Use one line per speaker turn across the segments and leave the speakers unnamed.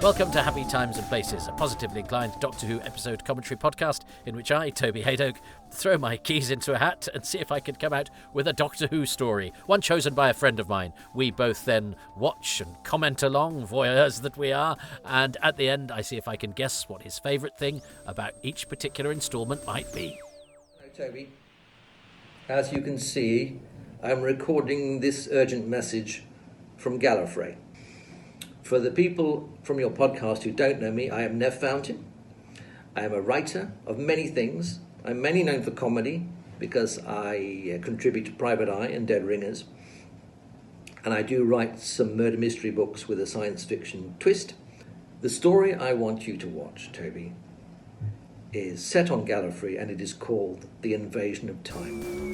Welcome to Happy Times and Places, a positively inclined Doctor Who episode commentary podcast in which I, Toby Haydock, throw my keys into a hat and see if I can come out with a Doctor Who story, one chosen by a friend of mine. We both then watch and comment along, voyeurs that we are, and at the end I see if I can guess what his favourite thing about each particular instalment might be.
Hello, Toby. As you can see, I'm recording this urgent message from Gallifrey. For the people from your podcast who don't know me, I am Nev Fountain. I am a writer of many things. I'm mainly known for comedy because I contribute to Private Eye and Dead Ringers. And I do write some murder mystery books with a science fiction twist. The story I want you to watch, Toby, is set on Gallifrey and it is called The Invasion of Time.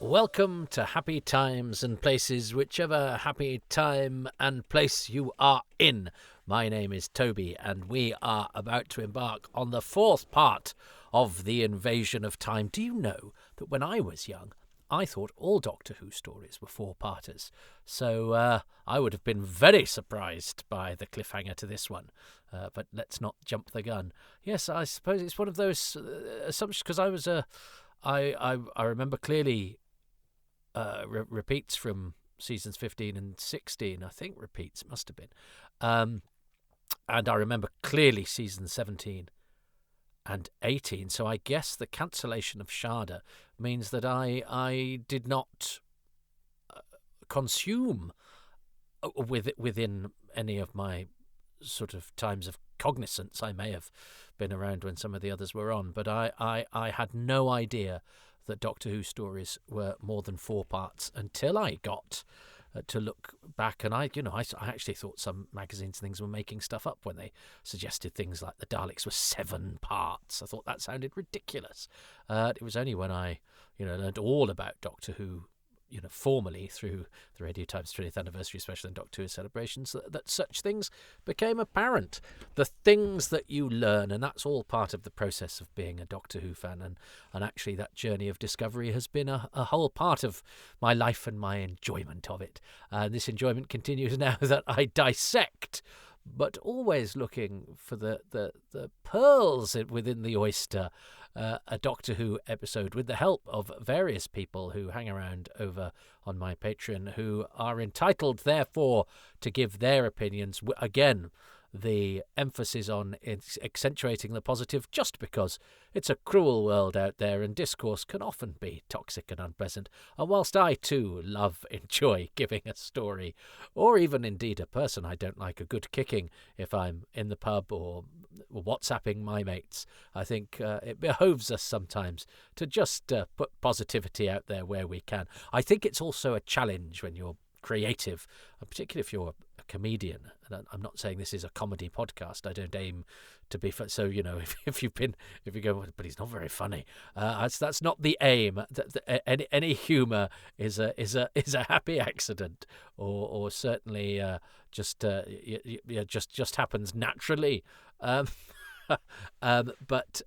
Welcome to Happy Times and Places, whichever happy time and place you are in. My name is Toby, and we are about to embark on the fourth part of The Invasion of Time. Do you know that when I was young, I thought all Doctor Who stories were four-parters? So I would have been very surprised by the cliffhanger to this one. But let's not jump the gun. Yes, I suppose it's one of those assumptions, because I remember clearly repeats from seasons 15 and 16. I think repeats must have been. And I remember clearly season 17 and 18. So I guess the cancellation of Sharda means that I did not consume within any of my sort of times of cognizance. I may have been around when some of the others were on, but I had no idea that Doctor Who stories were more than four parts until I got to look back. And I actually thought some magazines and things were making stuff up when they suggested things like the Daleks were 7 parts. I thought that sounded ridiculous. It was only when I learned all about Doctor Who formally through the Radio Times 20th anniversary special and Doctor Who celebrations that such things became apparent. The things that you learn, and that's all part of the process of being a Doctor Who fan, and actually that journey of discovery has been a whole part of my life and my enjoyment of it. And this enjoyment continues now that I dissect, but always looking for the pearls within the oyster, a Doctor Who episode with the help of various people who hang around over on my Patreon, who are entitled, therefore, to give their opinions. Again, the emphasis on accentuating the positive, just because it's a cruel world out there and discourse can often be toxic and unpleasant. And whilst I too enjoy giving a story, or even indeed a person I don't like, a good kicking if I'm in the pub or WhatsApping my mates, I think it behoves us sometimes to just put positivity out there where we can. I think it's also a challenge when you're creative, and particularly if you're a comedian. And I'm not saying this is a comedy podcast. I don't aim to be so. If you go, but he's not very funny. That's not the aim. Any humour is a happy accident, or certainly just happens naturally. But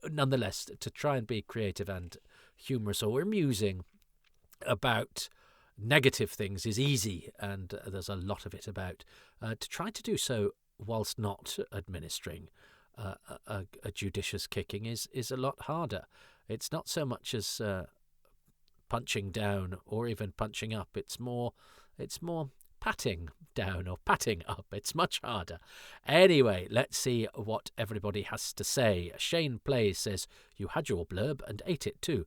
nonetheless, to try and be creative and humorous or amusing about negative things is easy, and there's a lot of it about. To try to do so whilst not administering a judicious kicking is a lot harder. It's not so much as punching down or even punching up. It's more patting down or patting up. It's much harder. Anyway, let's see what everybody has to say. Shane Plays says, "You had your blurb and ate it too."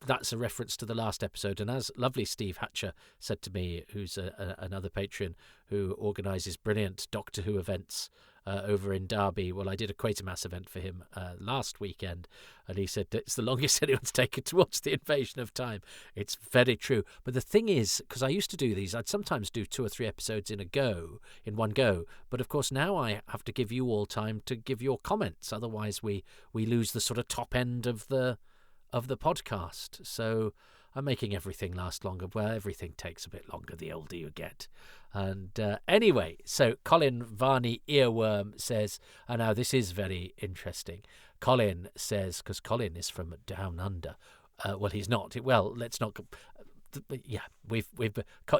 That's a reference to the last episode, and as lovely Steve Hatcher said to me, who's another patron who organises brilliant Doctor Who events over in Derby. Well, I did a Quatermass event for him last weekend, and he said it's the longest anyone's taken to watch The Invasion of Time. It's very true. But the thing is, because I used to do these, I'd sometimes do 2 or 3 episodes in one go. But of course now I have to give you all time to give your comments. Otherwise we lose the sort of top end of the podcast. So I'm making everything last longer. Well, everything takes a bit longer the older you get. And anyway, so Colin Varney Earworm says, and now this is very interesting. Colin says, because Colin is from down under. Well, he's not. Well, let's not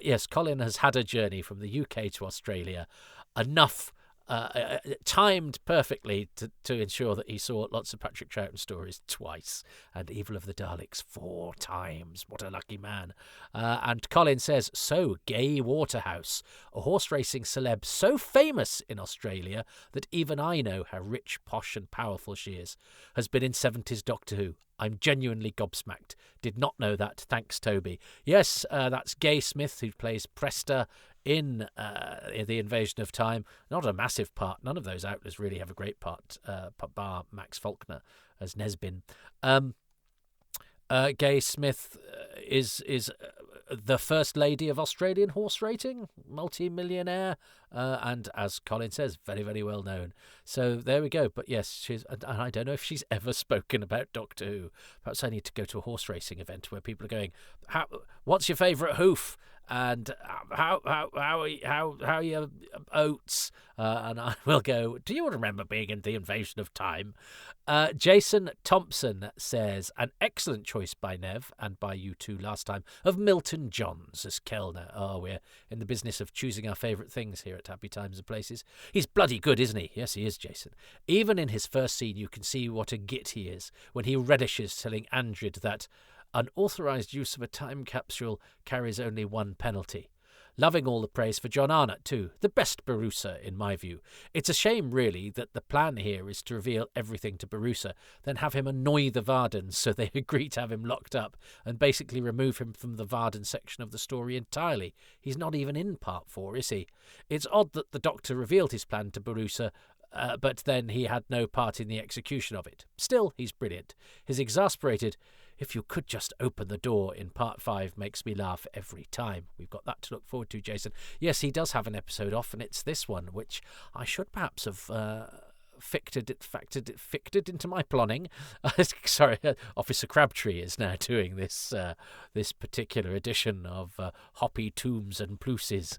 yes, Colin has had a journey from the UK to Australia, enough timed perfectly to ensure that he saw lots of Patrick Troughton stories twice and Evil of the Daleks 4 times. What a lucky man. And Colin says, so Gay Waterhouse, a horse racing celeb so famous in Australia that even I know how rich, posh and powerful she is, has been in 70s Doctor Who. I'm genuinely gobsmacked. Did not know that. Thanks, Toby. Yes, that's Gay Smith, who plays Presta in The Invasion of Time. Not a massive part. None of those outlets really have a great part, bar Max Faulkner as Nesbin. Gay Smith is the first lady of Australian horse racing, multi-millionaire, and as Colin says, very, very well known. So there we go. But yes, and I don't know if she's ever spoken about Doctor Who. Perhaps I need to go to a horse racing event where people are going, what's your favourite hoof? And how are your oats? And I will go, do you remember being in The Invasion of Time? Jason Thompson says, an excellent choice by Nev, and by you two last time, of Milton Johns as Kellner. Oh, we're in the business of choosing our favourite things here at Happy Times and Places. He's bloody good, isn't he? Yes, he is, Jason. Even in his first scene, you can see what a git he is, when he relishes telling Andrid that unauthorised use of a time capsule carries only one penalty. Loving all the praise for John Arnott too, the best Borusa in my view. It's a shame really that the plan here is to reveal everything to Borusa, then have him annoy the Vardens so they agree to have him locked up and basically remove him from the Varden section of the story entirely. He's not even in part 4, is he? It's odd that the Doctor revealed his plan to Borusa, but then he had no part in the execution of it. Still, he's brilliant. His exasperated, if you could just open the door in part 5 makes me laugh every time. We've got that to look forward to, Jason. Yes, he does have an episode off, and it's this one, which I should perhaps have factored into my planning. Sorry, Officer Crabtree is now doing this particular edition of Hoppy Tombs and Pluses.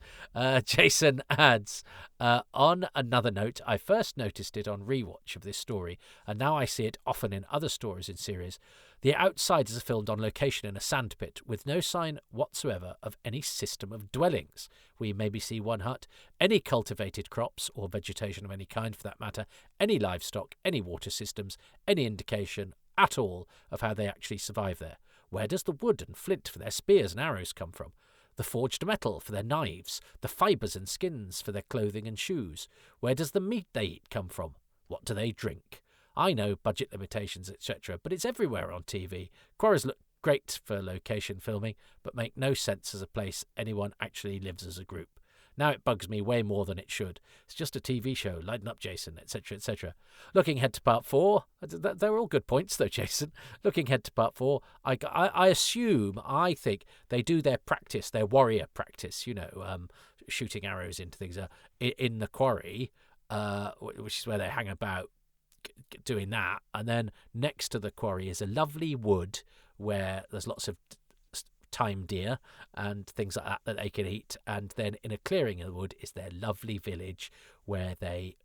Jason adds, on another note, I first noticed it on rewatch of this story, and now I see it often in other stories in series. The Outsiders are filmed on location in a sandpit with no sign whatsoever of any system of dwellings. We maybe see one hut, any cultivated crops or vegetation of any kind for that matter, any livestock, any water systems, any indication at all of how they actually survive there. Where does the wood and flint for their spears and arrows come from? The forged metal for their knives, the fibres and skins for their clothing and shoes? Where does the meat they eat come from? What do they drink? I know budget limitations, etc., but it's everywhere on TV. Quarries look great for location filming, but make no sense as a place anyone actually lives as a group. Now it bugs me way more than it should. It's just a TV show. Lighten up, Jason, etc., etc. Looking ahead to part 4, they're all good points, though, Jason. Looking ahead to part 4, I think they do their practice, their warrior practice, shooting arrows into things in the quarry, which is where they hang about, doing that, and then next to the quarry is a lovely wood where there's lots of time deer and things like that they can eat, and then in a clearing in the wood is their lovely village where they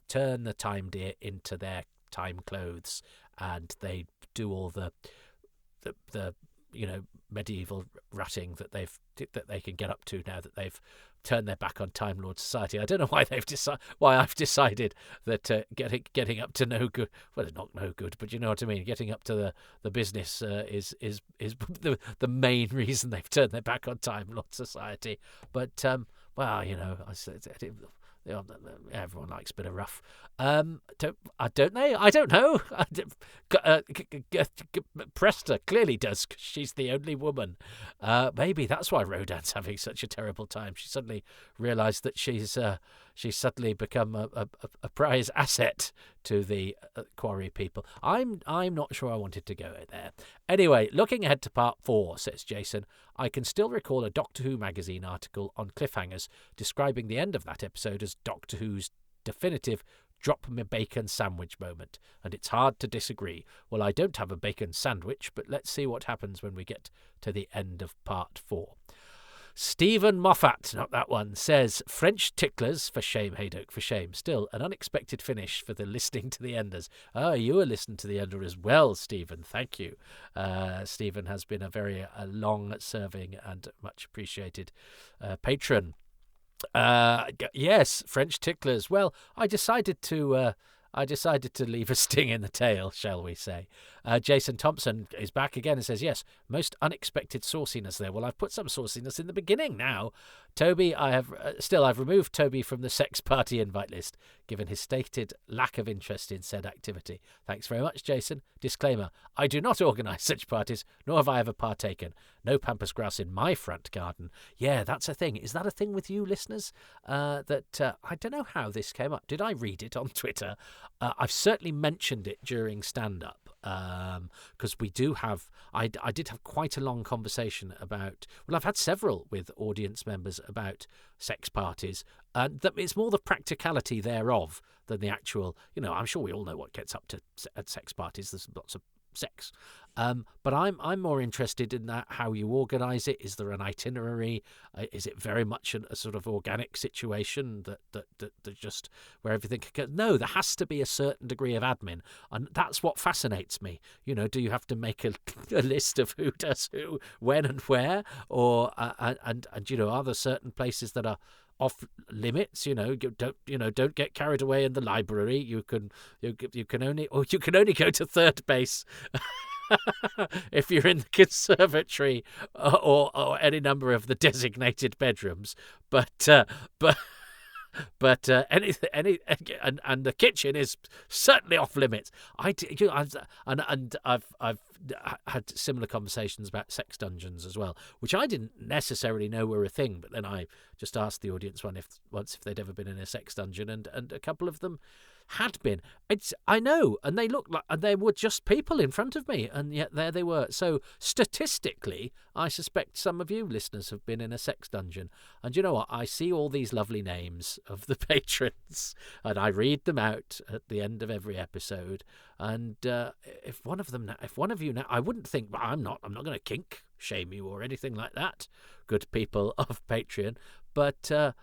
turn the time deer into their time clothes, and they do all the medieval ratting that they can get up to now that they've turned their back on Time Lord society. I don't know why I've decided that getting up to no good. Well, it's not no good, but you know what I mean. Getting up to the business is the main reason they've turned their back on Time Lord society. But everyone likes a bit of rough. Don't they? I don't know. Presta clearly does, 'cause she's the only woman. Maybe that's why Rodan's having such a terrible time. She suddenly realised that she's suddenly become a prize asset to the quarry people. I'm not sure I wanted to go there. Anyway, looking ahead to part 4, says Jason, I can still recall a Doctor Who magazine article on cliffhangers describing the end of that episode as Doctor Who's definitive drop me bacon sandwich moment, and it's hard to disagree. Well, I don't have a bacon sandwich, but let's see what happens when we get to the end of part 4. Stephen Moffat, not that one, says, French ticklers, for shame, Haydock, for shame. Still, an unexpected finish for the listening to the Enders. Oh, you were listening to the Ender as well, Stephen. Thank you. Stephen has been a very long-serving and much appreciated patron. Yes, French ticklers. Well, I decided to leave a sting in the tail, shall we say. Jason Thompson is back again and says, yes, most unexpected sauciness there. Well, I've put some sauciness in the beginning now. Toby, I've removed Toby from the sex party invite list, given his stated lack of interest in said activity. Thanks very much, Jason. Disclaimer, I do not organise such parties, nor have I ever partaken. No pampas grass in my front garden. Yeah, that's a thing. Is that a thing with you, listeners? I don't know how this came up. Did I read it on Twitter? I've certainly mentioned it during stand-up. Because we do have, I did have quite a long conversation about, well, I've had several with audience members about sex parties, and it's more the practicality thereof than the actual, I'm sure we all know what gets up to at sex parties. There's lots of sex. But I'm more interested in that, how you organise it. Is there an itinerary? Is it very much a sort of organic situation that just where everything can go? No, there has to be a certain degree of admin, and that's what fascinates me. Do you have to make a list of who does who, when and where, or and are there certain places that are off limits? Don't get carried away in the library. You can only go to third base if you're in the conservatory or any number of the designated bedrooms. But any and the kitchen is certainly off limits. I've had similar conversations about sex dungeons as well, which I didn't necessarily know were a thing. But then I just asked the audience once if they'd ever been in a sex dungeon, and a couple of them had been. I know, and they looked like, and they were just people in front of me, and yet there they were. So statistically, I suspect some of you listeners have been in a sex dungeon. And you know what? I see all these lovely names of the patrons, and I read them out at the end of every episode. And if one of you now, I wouldn't think, well, I'm not going to kink shame you or anything like that, good people of Patreon. But I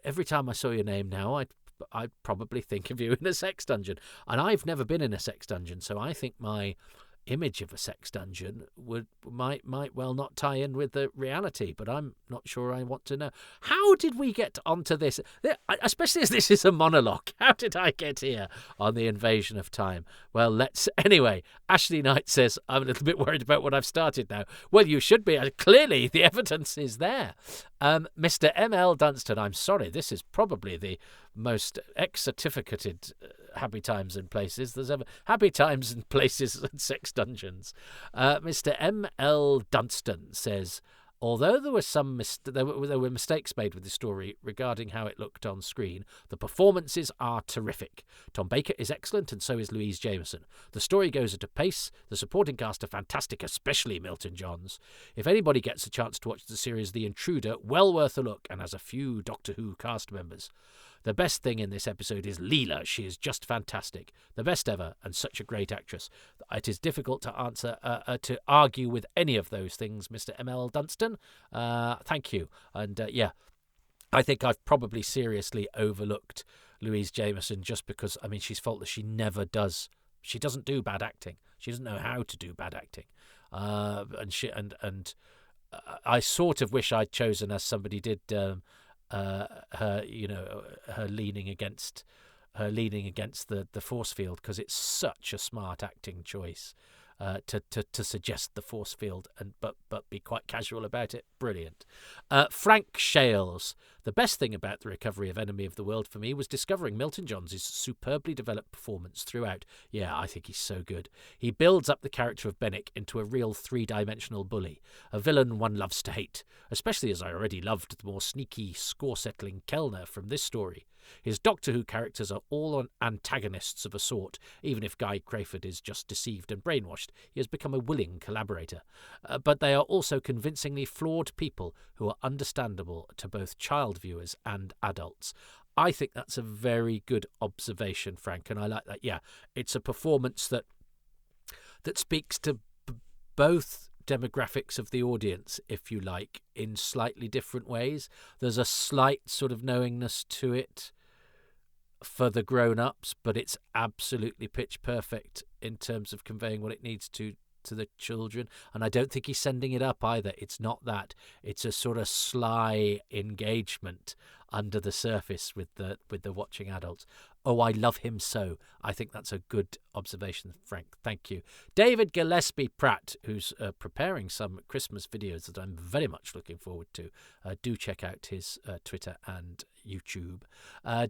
every time I saw your name now, I'd probably think of you in a sex dungeon. And I've never been in a sex dungeon, so I think my image of a sex dungeon might well not tie in with the reality, but I'm not sure I want to know. How did we get onto this? Especially as this is a monologue. How did I get here on the invasion of time? Well, anyway, Ashley Knight says, I'm a little bit worried about what I've started now. Well, you should be. Clearly, the evidence is there. Mr. M.L. Dunstan, I'm sorry, this is probably the most ex-certificated happy times and places there's ever. Happy times and places and sex dungeons. Mr. M.L. Dunstan says, although there were mistakes made with the story regarding how it looked on screen, the performances are terrific. Tom Baker is excellent, and so is Louise Jameson. The story goes at a pace. The supporting cast are fantastic, especially Milton Johns. If anybody gets a chance to watch the series The Intruder, well worth a look, and has a few Doctor Who cast members. The best thing in this episode is Leela. She is just fantastic. The best ever, and such a great actress. It is difficult to argue with any of those things, Mr. M.L. Dunstan. Thank you. And I think I've probably seriously overlooked Louise Jameson just because, she's faultless. She never does. She doesn't do bad acting. She doesn't know how to do bad acting. And I sort of wish I'd chosen, as somebody did, her leaning against the force field, because it's such a smart acting choice to suggest the force field but be quite casual about it. Brilliant. Frank Shales. The best thing about the recovery of Enemy of the World for me was discovering Milton Johns' superbly developed performance throughout. Yeah, I think he's so good. He builds up the character of Bennick into a real three-dimensional bully, a villain one loves to hate, especially as I already loved the more sneaky, score-settling Kellner from this story. His Doctor Who characters are all antagonists of a sort. Even if Guy Crayford is just deceived and brainwashed, he has become a willing collaborator. But they are also convincingly flawed people who are understandable to both child viewers and adults. I think that's a very good observation, Frank, and I like that. Yeah, it's a performance that speaks to both demographics of the audience, if you like, in slightly different ways. There's a slight sort of knowingness to it for the grown-ups, but it's absolutely pitch perfect in terms of conveying what it needs to the children. And I don't think he's sending it up either. It's not that. It's a sort of sly engagement under the surface with the watching adults. Oh, I love him so. I think that's a good observation, Frank. Thank you. David Gillespie Pratt, who's preparing some Christmas videos that I'm very much looking forward to. Do check out his Twitter and YouTube.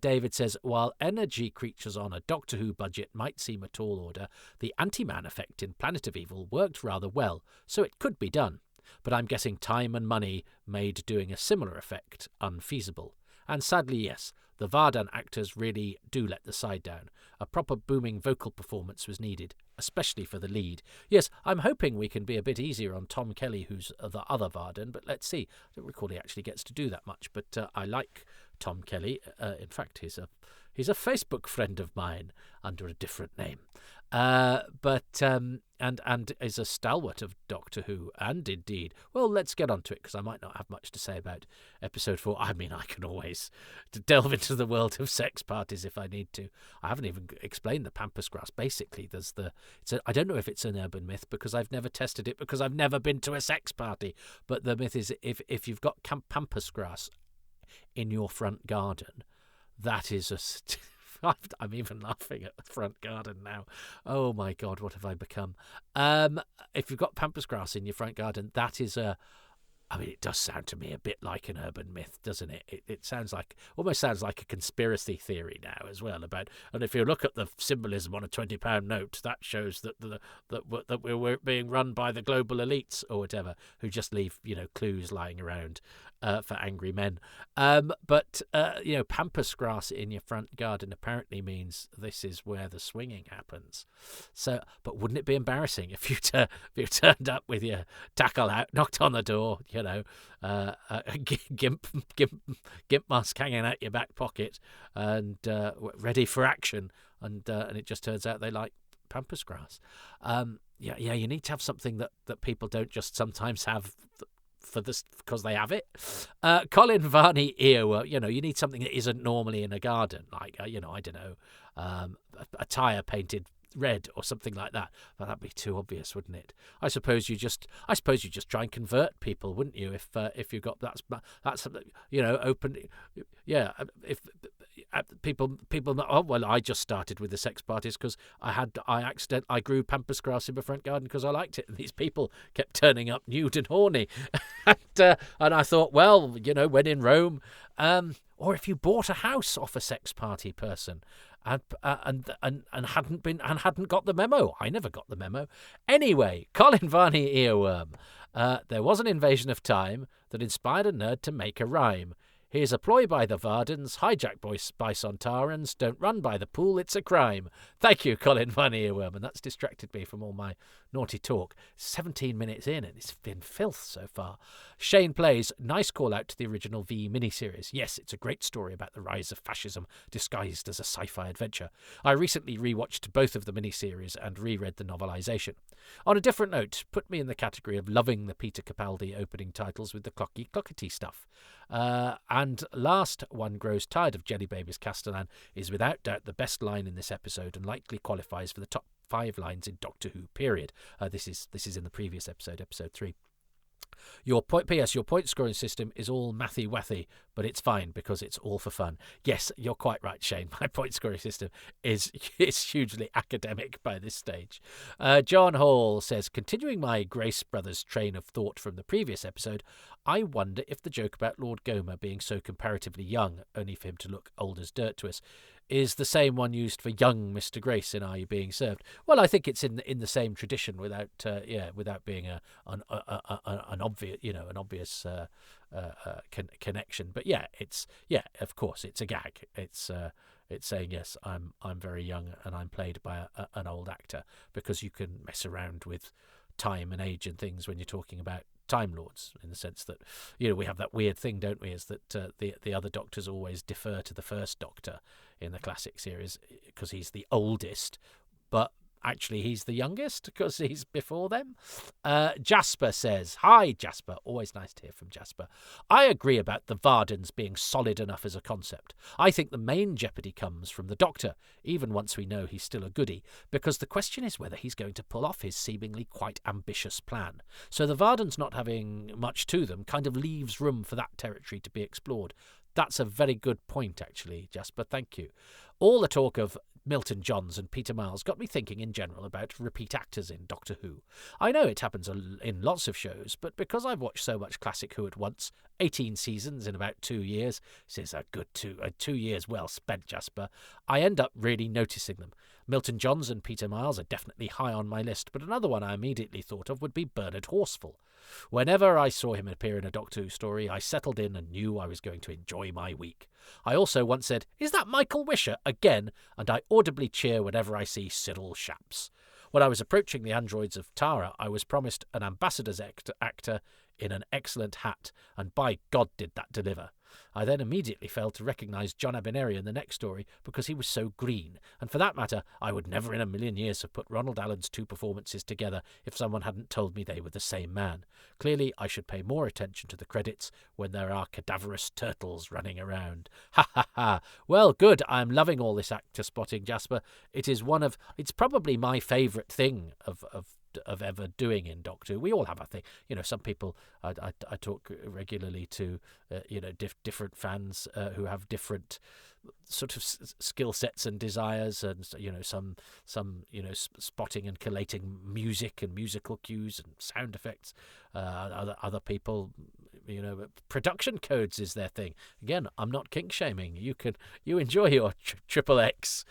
David says, while energy creatures on a Doctor Who budget might seem a tall order, the anti-man effect in Planet of Evil worked rather well, so it could be done. But I'm guessing time and money made doing a similar effect unfeasible. And sadly, yes, the Vardan actors really do let the side down. A proper booming vocal performance was needed, especially for the lead. Yes, I'm hoping we can be a bit easier on Tom Kelly, who's the other Vardan, but let's see. I don't recall he actually gets to do that much, but I like Tom Kelly. In fact, he's a Facebook friend of mine under a different name. And is a stalwart of Doctor Who, and indeed, well, let's get on to it, because I might not have much to say about episode 4. I mean, I can always delve into the world of sex parties if I need to. I haven't even explained the pampas grass. Basically, I don't know if it's an urban myth, because I've never tested it, because I've never been to a sex party, but the myth is if you've got pampas grass in your front garden, that is I'm even laughing at the front garden now. Oh my God, what have I become? If you've got pampas grass in your front garden, that is it does sound to me a bit like an urban myth, doesn't it? It almost sounds like a conspiracy theory now as well. And if you look at the symbolism on a £20 note, that shows that we're being run by the global elites or whatever, who just leave clues lying around for angry men. But pampas grass in your front garden apparently means this is where the swinging happens. So, but wouldn't it be embarrassing if you turned up with your tackle out, knocked on the door, a gimp mask hanging out your back pocket, and ready for action, and it just turns out they like pampas grass. You need to have something that people don't just sometimes have for this because they have it. Colin Varney earworm, you need something that isn't normally in a garden, like I don't know, a tyre painted red or something like that. But that'd be too obvious, wouldn't it? I suppose you just try and convert people, wouldn't you? If you got that's open, if people I just started with the sex parties because I grew pampas grass in my front garden because I liked it, and these people kept turning up nude and horny, and I thought, well, when in Rome, or if you bought a house off a sex party person and hadn't got the memo. I never got the memo. Anyway, Colin Varney earworm. There was an invasion of time that inspired a nerd to make a rhyme. Here's a ploy by the Vardens, hijacked by Sontarans, don't run by the pool, it's a crime. Thank you, Colin Varney earworm, and that's distracted me from all my naughty talk. 17 minutes in, and it's been filth so far. Shane Plays, nice call out to the original V miniseries. Yes, it's a great story about the rise of fascism disguised as a sci-fi adventure. I recently rewatched both of the miniseries and reread the novelisation. On a different note, put me in the category of loving the Peter Capaldi opening titles with the clockety stuff. And last, One Grows Tired of Jelly Babies Castellan is without doubt the best line in this episode and likely qualifies for the top 5 lines in Doctor Who, period. This is in the previous episode 3. Your point scoring system is all mathy-wathy, but it's fine because it's all for fun. Yes, you're quite right, Shane. My point scoring system is hugely academic by this stage. John Hall says, continuing my Grace Brothers train of thought from the previous episode, I wonder if the joke about Lord Gomer being so comparatively young, only for him to look old as dirt to us, is the same one used for young Mr. Grace in Are You Being Served? Well, I think it's in the same tradition without being an obvious connection. But of course, it's a gag. It's saying, yes, I'm very young and I'm played by an old actor, because you can mess around with time and age and things when you're talking about Time Lords, in the sense that we have that weird thing, don't we, is that the other Doctors always defer to the first Doctor in the classic series because he's the oldest, but actually he's the youngest because he's before them. Jasper says, "Hi, Jasper." Always nice to hear from Jasper. "I agree about the Vardens being solid enough as a concept. I think the main jeopardy comes from the Doctor, even once we know he's still a goodie, because the question is whether he's going to pull off his seemingly quite ambitious plan. So the Vardens not having much to them kind of leaves room for that territory to be explored." That's a very good point, actually, Jasper. Thank you. All the talk of Milton Johns and Peter Miles got me thinking in general about repeat actors in Doctor Who. I know it happens in lots of shows, but because I've watched so much classic Who at once, 18 seasons in about 2 years, this is a good 2 years well spent, Jasper, I end up really noticing them. Milton Johns and Peter Miles are definitely high on my list, but another one I immediately thought of would be Bernard Horsfall. Whenever I saw him appear in a Doctor Who story, I settled in and knew I was going to enjoy my week. I also once said, "Is that Michael Wisher again?" and I audibly cheer whenever I see Cyril Shaps. When I was approaching the androids of Tara, I was promised an ambassador's actor in an excellent hat, and by God did that deliver. I then immediately failed to recognise John Abineri in the next story because he was so green, and for that matter, I would never in a million years have put Ronald Allen's 2 performances together if someone hadn't told me they were the same man. Clearly, I should pay more attention to the credits when there are cadaverous turtles running around. Ha ha ha! Well, good. I'm loving all this actor spotting, Jasper. It's probably my favourite thing of ever doing in Doctor Who. We all have a thing. Some people, I talk regularly to, different fans who have different sort of skill sets and desires, and some spotting and collating music and musical cues and sound effects. Other people, production codes is their thing. Again, I'm not kink shaming. You enjoy your triple X,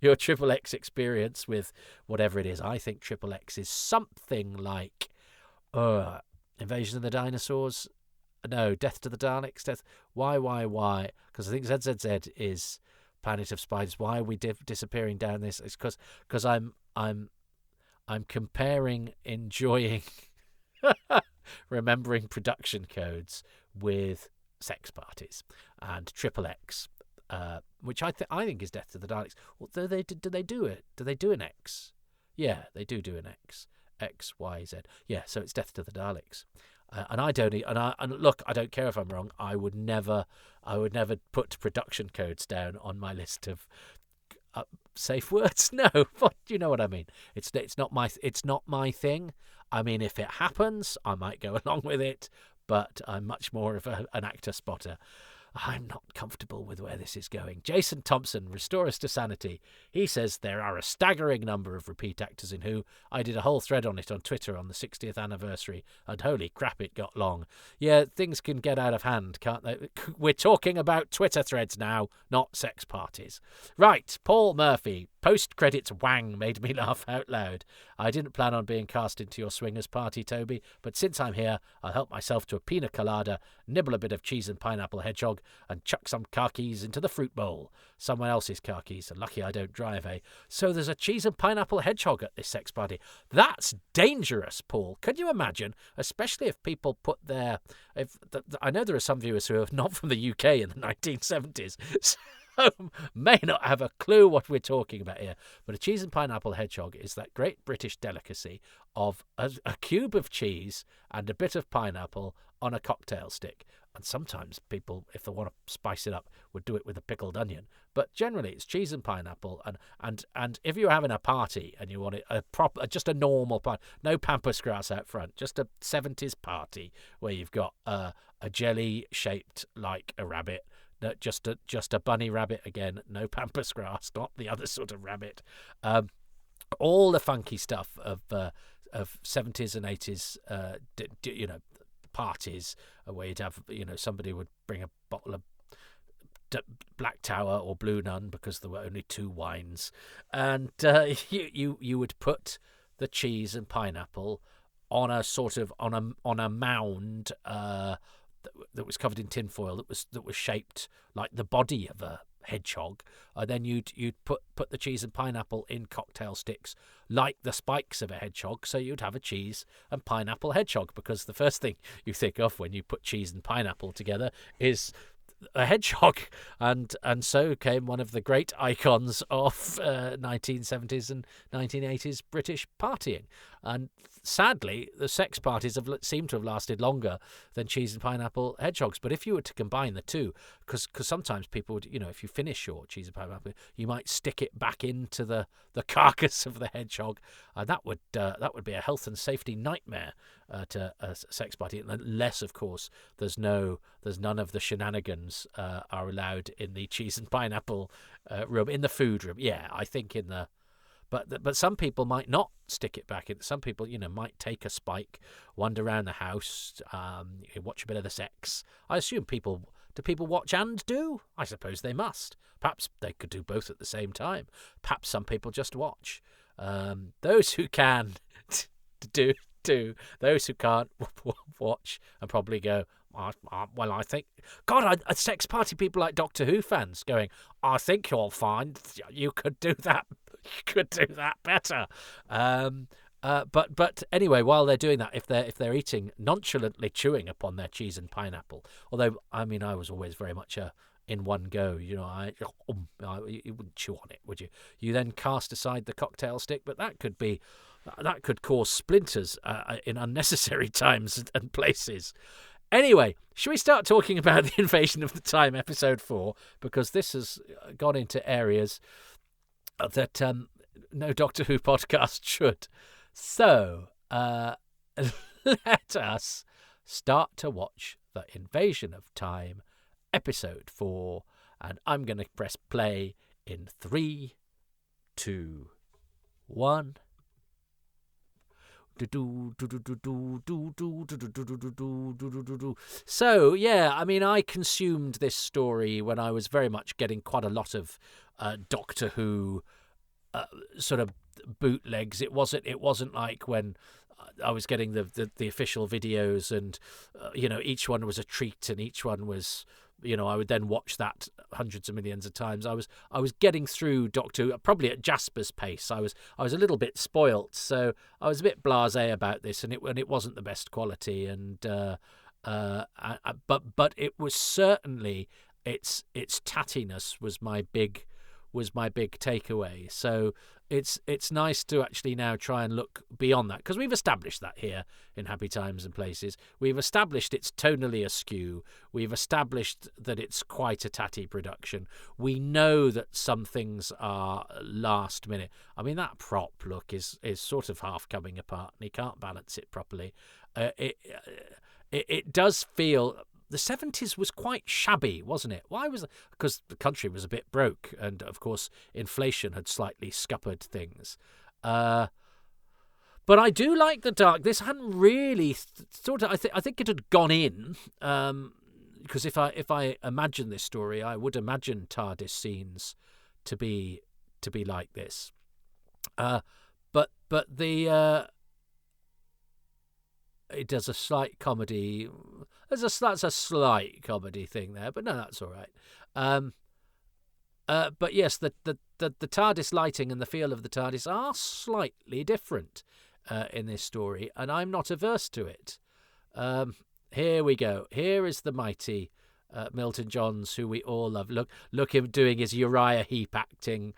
your triple X experience with whatever it is. I think triple X is something like Invasion of the Dinosaurs. No, Death to the Daleks. Why? Because I think ZZZ is Planet of Spiders. Why are we disappearing down this? It's because I'm comparing enjoying remembering production codes with sex parties and triple X, which I think is Death to the Daleks. Although do they do it? Do they do an X? Yeah, they do an X. X, Y, Z. Yeah, so it's Death to the Daleks. And I don't. And look, I don't care if I'm wrong. I would never put production codes down on my list of safe words. No, but you know what I mean. It's not my thing. I mean, if it happens, I might go along with it. But I'm much more of an actor spotter. I'm not comfortable with where this is going. Jason Thompson, restore us to sanity. He says there are a staggering number of repeat actors in Who. I did a whole thread on it on Twitter on the 60th anniversary, and holy crap, it got long. Yeah, things can get out of hand, can't they? We're talking about Twitter threads now, not sex parties. Right, Paul Murphy. Post-credits wang made me laugh out loud. I didn't plan on being cast into your swingers party, Toby, but since I'm here, I'll help myself to a pina colada, nibble a bit of cheese and pineapple hedgehog, and chuck some car keys into the fruit bowl. Someone else's car keys. Lucky I don't drive, eh? So there's a cheese and pineapple hedgehog at this sex party. That's dangerous, Paul. Can you imagine? Especially if people put their... I know there are some viewers who are not from the UK in the 1970s, may not have a clue what we're talking about here. But a cheese and pineapple hedgehog is that great British delicacy of a cube of cheese and a bit of pineapple on a cocktail stick. And sometimes people, if they want to spice it up, would do it with a pickled onion. But generally, it's cheese and pineapple. And if you're having a party and you want it just a normal party, no pampas grass out front, just a 70s party where you've got a jelly shaped like a rabbit. No, just a bunny rabbit again. No pampas grass, not the other sort of rabbit. All the funky stuff of 70s and 80s, parties where you'd have, somebody would bring a bottle of Black Tower or Blue Nun because there were only 2 wines, and you would put the cheese and pineapple on a sort of on a mound. That was covered in tinfoil that was shaped like the body of a hedgehog, and then you'd put the cheese and pineapple in cocktail sticks like the spikes of a hedgehog, so you'd have a cheese and pineapple hedgehog, because the first thing you think of when you put cheese and pineapple together is a hedgehog, and so came one of the great icons of 1970s and 1980s British partying. And sadly, the sex parties seem to have lasted longer than cheese and pineapple hedgehogs. But if you were to combine the two, because sometimes people would, if you finish your cheese and pineapple, you might stick it back into the carcass of the hedgehog, and that would be a health and safety nightmare to a sex party, unless, of course, there's none of the shenanigans are allowed in the cheese and pineapple room, in the food room. Yeah, I think in the. But some people might not stick it back in. Some people, might take a spike, wander around the house, watch a bit of the sex. I assume do people watch and do? I suppose they must. Perhaps they could do both at the same time. Perhaps some people just watch. Those who can do. Those who can't watch and probably go, well, I think... God, a sex party people like Doctor Who fans going, I think you'll find you could do that. You could do that better. But anyway, while they're doing that, if they're eating, nonchalantly chewing upon their cheese and pineapple, although, I mean, I was always very much in one go, you wouldn't chew on it, would you? You then cast aside the cocktail stick, but that could cause splinters in unnecessary times and places. Anyway, should we start talking about the Invasion of the Time, episode 4? Because this has gone into areas that no Doctor Who podcast should. So, let us start to watch the Invasion of Time, episode 4. And I'm going to press play in 3, 2, 1... So, yeah, I mean, I consumed this story when I was very much getting quite a lot of Doctor Who sort of bootlegs. It wasn't like when I was getting the official videos, and each one was a treat, and each one was, I would then watch that hundreds of millions of times. I was getting through Doctor Who probably at Jasper's pace. I was a little bit spoilt, so I was a bit blasé about this, and it wasn't the best quality, and but it was certainly its tattiness was my big takeaway. So it's nice to actually now try and look beyond that, because we've established that here in Happy Times and Places. We've established it's tonally askew. We've established that it's quite a tatty production. We know that some things are last minute. I mean, that prop look is sort of half coming apart, and he can't balance it properly. It does feel... The 70s was quite shabby, wasn't it? Why was it? Because the country was a bit broke, and of course inflation had slightly scuppered things. But I do like the dark. This hadn't really sort of. I think it had gone in. Because if I imagine this story, I would imagine TARDIS scenes to be like this. But the. It does a slight comedy. That's a slight comedy thing there, but no, that's all right. But yes, the TARDIS lighting and the feel of the TARDIS are slightly different in this story, and I'm not averse to it. Here we go. Here is the mighty Milton Johns, who we all love. Look him doing his Uriah Heep acting,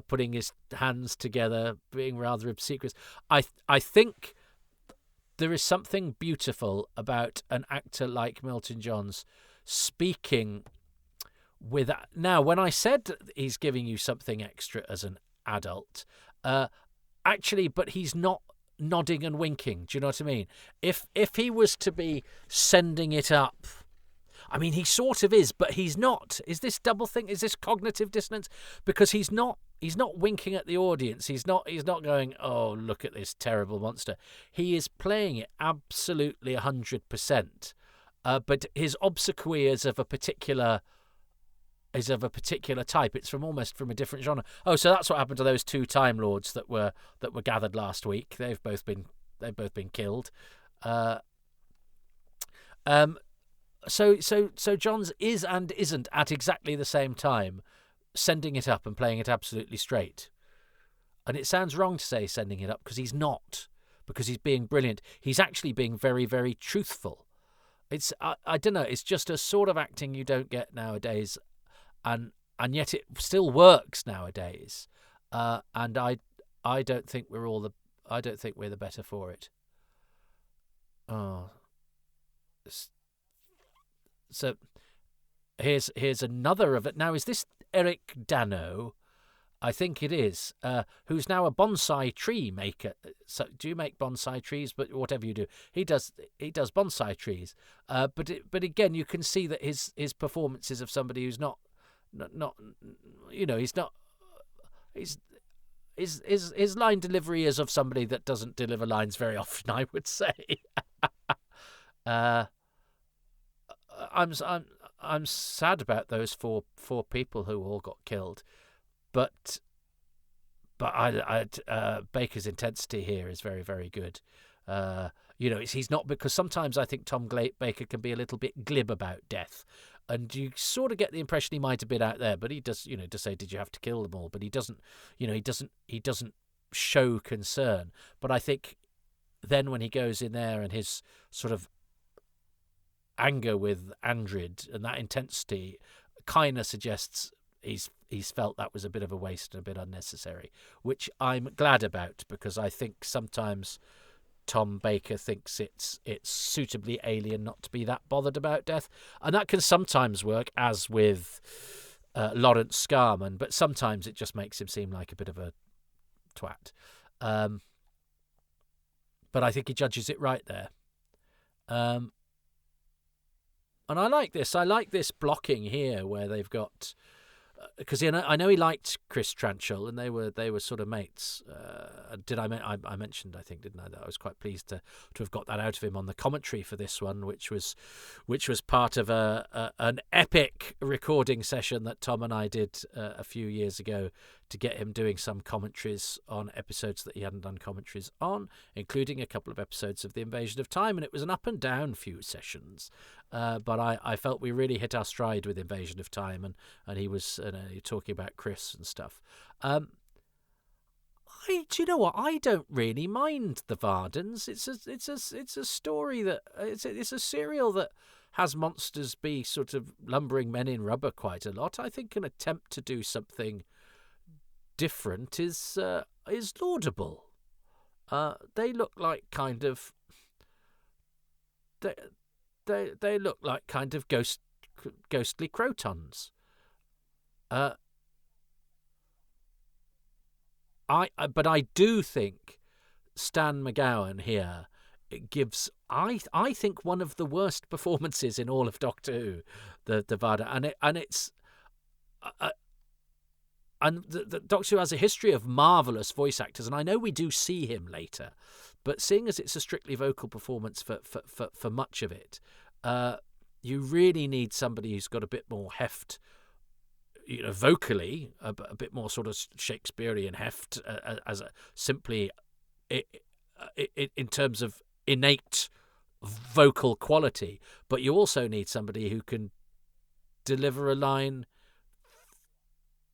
putting his hands together, being rather obsequious. I think there is something beautiful about an actor like Milton Johns speaking with... Now, when I said he's giving you something extra as an adult, actually, but he's not nodding and winking. Do you know what I mean? If he was to be sending it up... I mean, he sort of is, but he's not. Is this double thing? Is this cognitive dissonance? Because he's not winking at the audience. He's not going, oh, look at this terrible monster. He is playing it absolutely 100%. But his obsequy is of a particular type. It's almost from a different genre. Oh, so that's what happened to those two Time Lords that were gathered last week. They've both been killed. So Johns is and isn't at exactly the same time sending it up and playing it absolutely straight. And it sounds wrong to say sending it up, because he's not, because he's being brilliant. He's actually being very, very truthful. I don't know. It's just a sort of acting you don't get nowadays, and yet it still works nowadays. And I don't think I don't think we're the better for it. Oh, so here's another of it. Now, is this Eric Dano? I think it is. Who's now a bonsai tree maker. So, do you make bonsai trees? But whatever you do, he does bonsai trees. But again, you can see that his performance is of somebody who's not he's not. His line delivery is of somebody that doesn't deliver lines very often, I would say. I'm sad about those four people who all got killed, but Baker's intensity here is very, very good. He's not, because sometimes I think Tom Baker can be a little bit glib about death, and you sort of get the impression he might have been out there, but he does, to say, did you have to kill them all? But he doesn't, he doesn't show concern. But I think then when he goes in there and his sort of anger with Andrid and that intensity kind of suggests he's felt that was a bit of a waste and a bit unnecessary, which I'm glad about, because I think sometimes Tom Baker thinks it's suitably alien not to be that bothered about death, and that can sometimes work, as with Lawrence Scarman, but sometimes it just makes him seem like a bit of a twat. But I think he judges it right there. And I like this. I like this blocking here where they've got, because I know he liked Chris Tranchell, and they were sort of mates. I mentioned, I think, didn't I, that I was quite pleased to have got that out of him on the commentary for this one, which was part of an epic recording session that Tom and I did a few years ago to get him doing some commentaries on episodes that he hadn't done commentaries on, including a couple of episodes of The Invasion of Time, and it was an up and down few sessions. But I felt we really hit our stride with Invasion of Time, and he was talking about Chris and stuff. Do you know what? I don't really mind the Vardens. It's a story that it's a serial that has monsters be sort of lumbering men in rubber quite a lot. I think an attempt to do something different is laudable. They look like kind of they look like kind of ghostly crotons. But I do think Stan McGowan here gives, I think, one of the worst performances in all of Doctor Who, the Varda, and the Doctor Who has a history of marvellous voice actors, and I know we do see him later, but seeing as it's a strictly vocal performance for much of it, you really need somebody who's got a bit more heft, vocally, a bit more sort of Shakespearean heft, as simply in terms of innate vocal quality, but you also need somebody who can deliver a line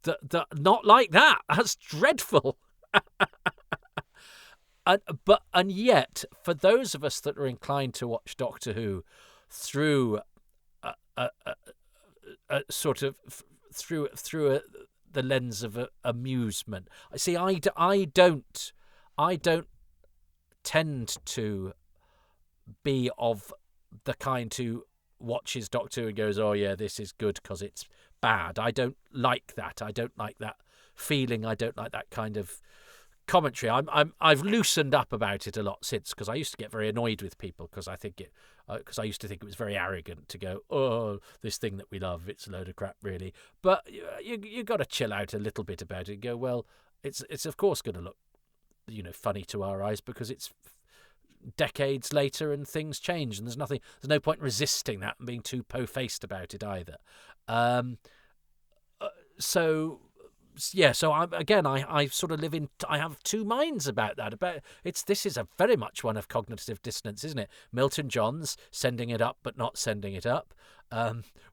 that not like that. That's dreadful. And yet, for those of us that are inclined to watch Doctor Who through the lens of amusement, I don't tend to be of the kind who watches Doctor Who and goes, "Oh yeah, this is good because it's bad." I don't like that. I don't like that feeling. I don't like that kind of commentary. I've loosened up about it a lot since, because I used to get very annoyed with people because I used to think it was very arrogant to go, "Oh, this thing that we love, it's a load of crap, really." But you got to chill out a little bit about it and go, well, it's of course going to look, funny to our eyes because it's decades later and things change, and there's no point resisting that and being too po-faced about it either. So I sort of I have two minds about that. This is a very much one of cognitive dissonance, isn't it? Milton Johns sending it up but not sending it up.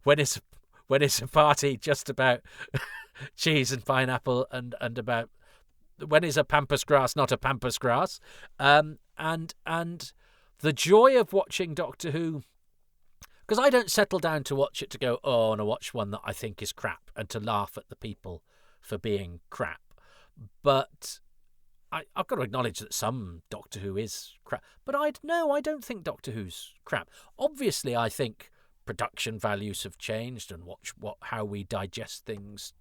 When it's a party just about cheese and pineapple and about when is a pampas grass not a pampas grass, and the joy of watching Doctor Who because I don't settle down to watch it to go, oh, I want to watch one that I think is crap and to laugh at the people for being crap. But I've got to acknowledge that some Doctor Who is crap. But I don't think Doctor Who's crap. Obviously, I think production values have changed and how we digest things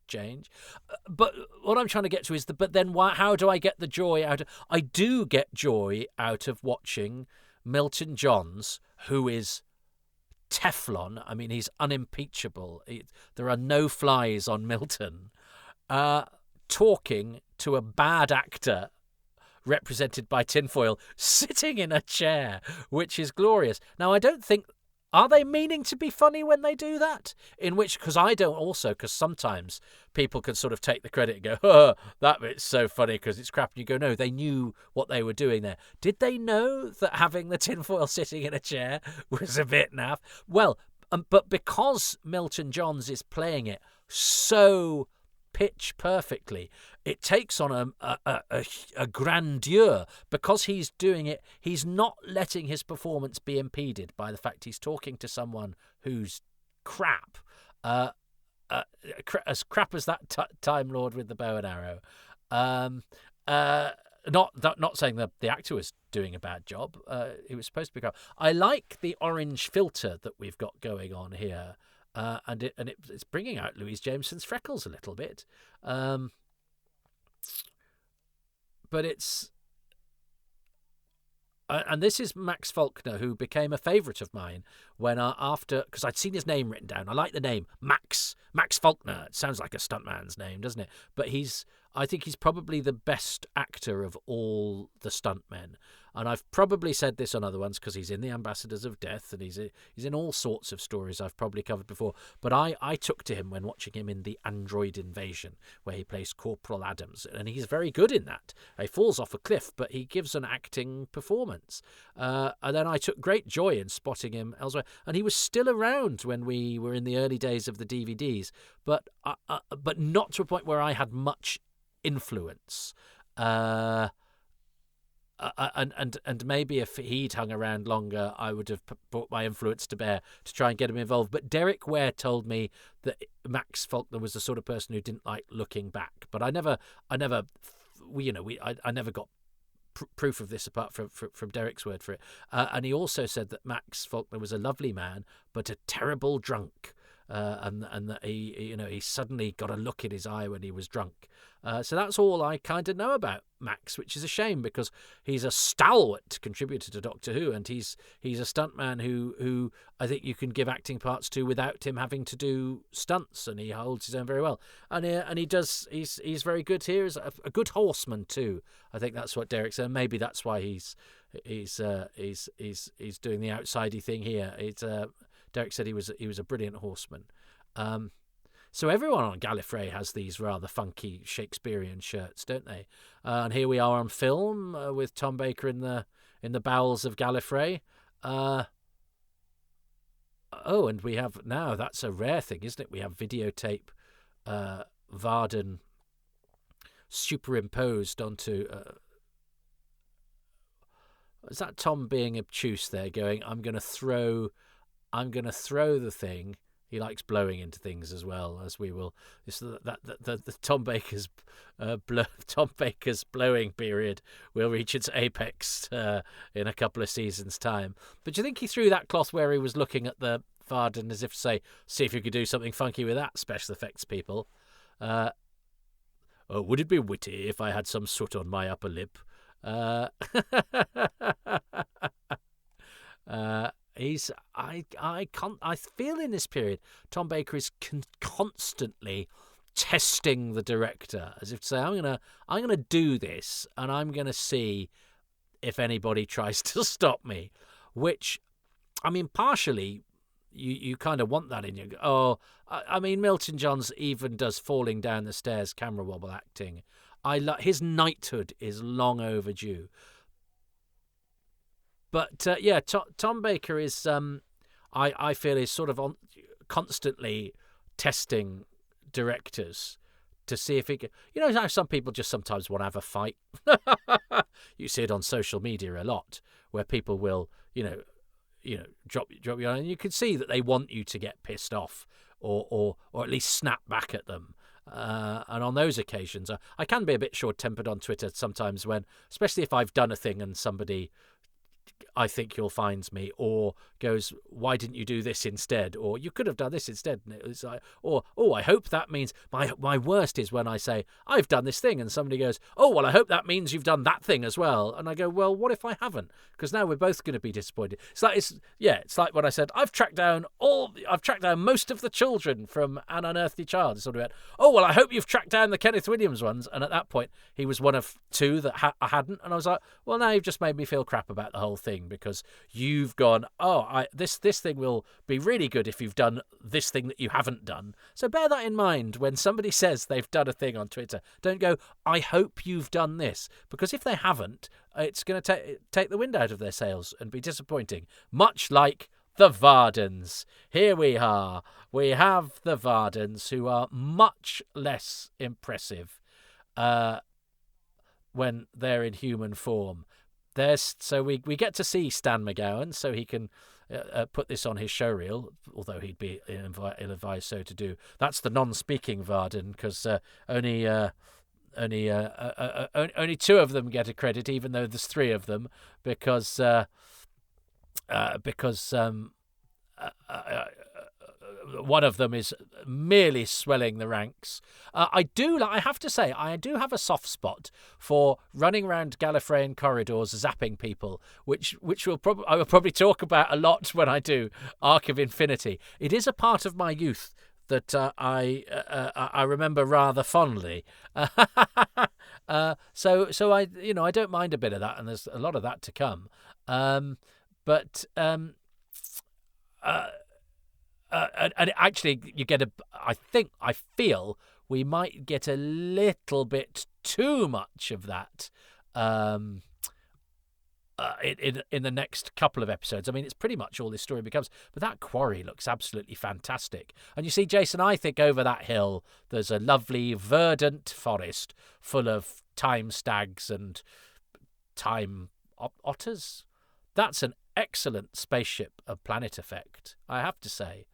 change. But what I'm trying to get to is how do I get the joy out of... I do get joy out of watching Milton Johns, who is Teflon. I mean, he's unimpeachable. There are no flies on Milton. Talking to a bad actor represented by tinfoil sitting in a chair, which is glorious. Now, I don't think... Are they meaning to be funny when they do that? Because sometimes people can sort of take the credit and go, oh, that bit's so funny because it's crap. And you go, no, they knew what they were doing there. Did they know that having the tinfoil sitting in a chair was a bit naff? Well, but because Milton Johns is playing it so pitch perfectly, it takes on a grandeur. Because he's doing it, he's not letting his performance be impeded by the fact he's talking to someone who's crap, as crap as that Time Lord with the bow and arrow. Not saying that the actor was doing a bad job. He was supposed to be crap. I like the orange filter that we've got going on here. And it's bringing out Louise Jameson's freckles a little bit, but it's and this is Max Faulkner, who became a favourite of mine when because I'd seen his name written down. I like the name Max Faulkner. It sounds like a stuntman's name, doesn't it? But I think he's probably the best actor of all the stuntmen. And I've probably said this on other ones because he's in The Ambassadors of Death and he's in all sorts of stories I've probably covered before. But I took to him when watching him in The Android Invasion, where he plays Corporal Adams. And he's very good in that. He falls off a cliff, but he gives an acting performance. And then I took great joy in spotting him elsewhere. And he was still around when we were in the early days of the DVDs, but not to a point where I had much influence. And maybe if he'd hung around longer, I would have brought my influence to bear to try and get him involved. But Derek Ware told me that Max Faulkner was the sort of person who didn't like looking back. But I never got proof of this apart from Derek's word for it. And he also said that Max Faulkner was a lovely man, but a terrible drunk. And that he suddenly got a look in his eye when he was drunk. So that's all I kind of know about Max, which is a shame because he's a stalwart contributor to Doctor Who, and he's a stuntman who I think you can give acting parts to without him having to do stunts, and he holds his own very well. And he does. He's very good here. He's a good horseman too. I think that's what Derek said. Maybe that's why he's doing the outsidey thing here. Derek said he was a brilliant horseman. So everyone on Gallifrey has these rather funky Shakespearean shirts, don't they? And here we are on film with Tom Baker in the bowels of Gallifrey. And we have now, that's a rare thing, isn't it? We have videotape Varden superimposed onto... is that Tom being obtuse there, going, I'm going to throw the thing. He likes blowing into things as well, as we will. The Tom Baker's blowing period will reach its apex in a couple of seasons' time. But do you think he threw that cloth where he was looking at the Varden as if to say, see if you could do something funky with that, special effects people? Would it be witty if I had some soot on my upper lip? I feel in this period Tom Baker is constantly testing the director, as if to say, I'm gonna do this, and I'm gonna see if anybody tries to stop me. Which, I mean, partially you kind of want that in you. I mean, Milton Johns even does falling down the stairs camera wobble acting. His knighthood is long overdue. But Tom Baker is, I feel, is sort of constantly testing directors to see if he can. You know how some people just sometimes want to have a fight? You see it on social media a lot, where people will, drop you on, and you can see that they want you to get pissed off or at least snap back at them. And on those occasions, I can be a bit short-tempered on Twitter sometimes, when, especially if I've done a thing and somebody, I think you'll find me, or goes, why didn't you do this instead, or you could have done this instead, and it was like, or, oh, I hope that means, my worst is when I say I've done this thing and somebody goes, oh, well, I hope that means you've done that thing as well, and I go, well, what if I haven't? Because now we're both going to be disappointed. It's like when I said I've tracked down most of the children from An Unearthly Child. It's sort of went, oh, well, I hope you've tracked down the Kenneth Williams ones, and at that point he was one of two that I hadn't, and I was like, well, now you've just made me feel crap about the whole thing, because you've gone, oh, this thing will be really good if you've done this thing that you haven't done. So bear that in mind when somebody says they've done a thing on Twitter. Don't go, I hope you've done this, because if they haven't, it's going to take the wind out of their sails and be disappointing. Much like the Vardens. Here we are. We have the Vardens, who are much less impressive when they're in human form. So we get to see Stan McGowan, so he can put this on his showreel, although he'd be ill-advised so to do. That's the non-speaking Varden, because only two of them get a credit, even though there's three of them, because one of them is merely swelling the ranks. I have to say, I do have a soft spot for running around Gallifreyan corridors zapping people, which I will probably talk about a lot when I do Arc of Infinity. It is a part of my youth that I remember rather fondly. So I don't mind a bit of that, and there's a lot of that to come. And actually, you get I feel we might get a little bit too much of that in the next couple of episodes. I mean, it's pretty much all this story becomes. But that quarry looks absolutely fantastic. And you see, Jason, I think over that hill there's a lovely verdant forest full of time stags and time otters. That's an excellent spaceship of planet effect, I have to say.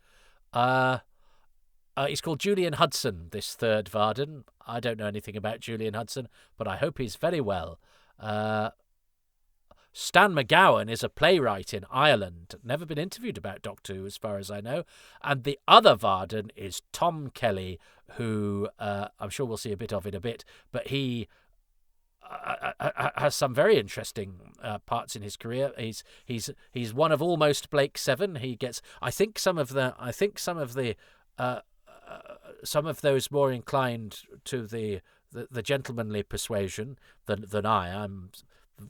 He's called Julian Hudson, this third Varden. I don't know anything about Julian Hudson, but I hope he's very well. Stan McGowan is a playwright in Ireland. Never been interviewed about Doctor Who, as far as I know. And the other Varden is Tom Kelly, who I'm sure we'll see a bit of in a bit, but he has some very interesting parts in his career. He's one of almost Blake's seven. He gets, I think some of those more inclined to the gentlemanly persuasion than I. I'm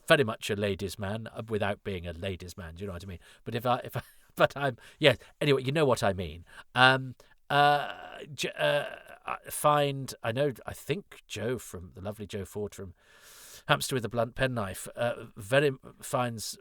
very much a ladies' man without being a ladies' man. Do you know what I mean? But anyway, you know what I mean. I think Joe, from the lovely Joe Ford from Hamster with a Blunt Penknife, finds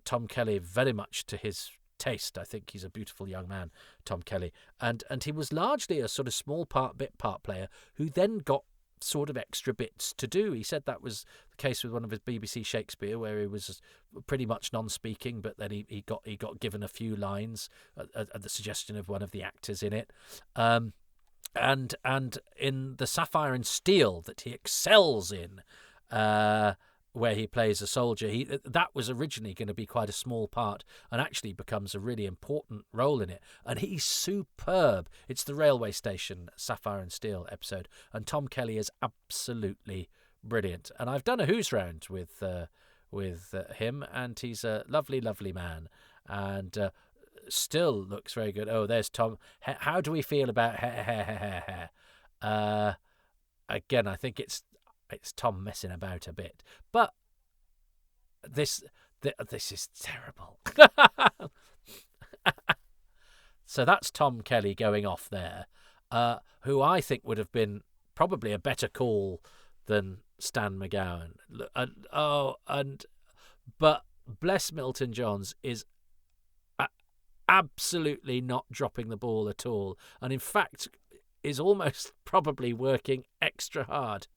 Tom Kelly very much to his taste. I think he's a beautiful young man, Tom Kelly, and he was largely a sort of small bit part player who then got sort of extra bits to do. He said that was the case with one of his BBC Shakespeare, where he was pretty much non-speaking, but then he got given a few lines at the suggestion of one of the actors in it. And in the Sapphire and Steel that he excels in, where he plays a soldier, that was originally going to be quite a small part and actually becomes a really important role in it. And he's superb. It's the railway station Sapphire and Steel episode, and Tom Kelly is absolutely brilliant. And I've done a Who's Round with him, and he's a lovely, lovely man, and still looks very good. Oh, there's Tom. How do we feel about hair? Again, I think it's Tom messing about a bit, but this is terrible. So that's Tom Kelly going off there, who I think would have been probably a better call than Stan McGowan. But bless Milton Johns is absolutely not dropping the ball at all, and in fact is almost probably working extra hard.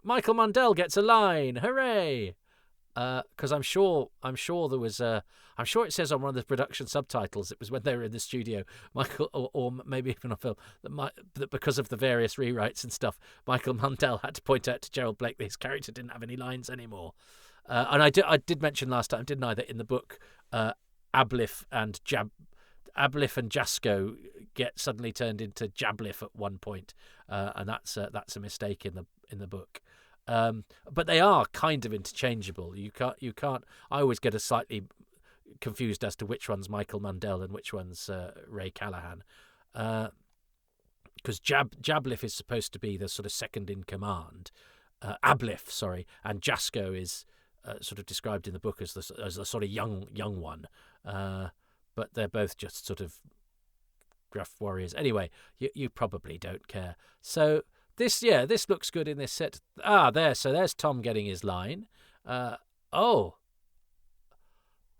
Michael Mundell gets a line. Hooray! Because I'm sure there was I'm sure it says on one of the production subtitles it was when they were in the studio, Michael, or maybe even on film, that because of the various rewrites and stuff, Michael Mandel had to point out to Gerald Blake that his character didn't have any lines anymore. And I did mention last time, didn't I, that in the book, Ablif and Jasko get suddenly turned into Jablif at one point, and that's a mistake in the book. But they are kind of interchangeable. You can't. I always get a slightly confused as to which one's Michael Mandel and which one's Ray Callahan, because Jablif is supposed to be the sort of second in command. Ablif, sorry, and Jasko is sort of described in the book as the sort of young one. But they're both just sort of gruff warriors. Anyway, you probably don't care. So this looks good in this set. So there's Tom getting his line. Oh,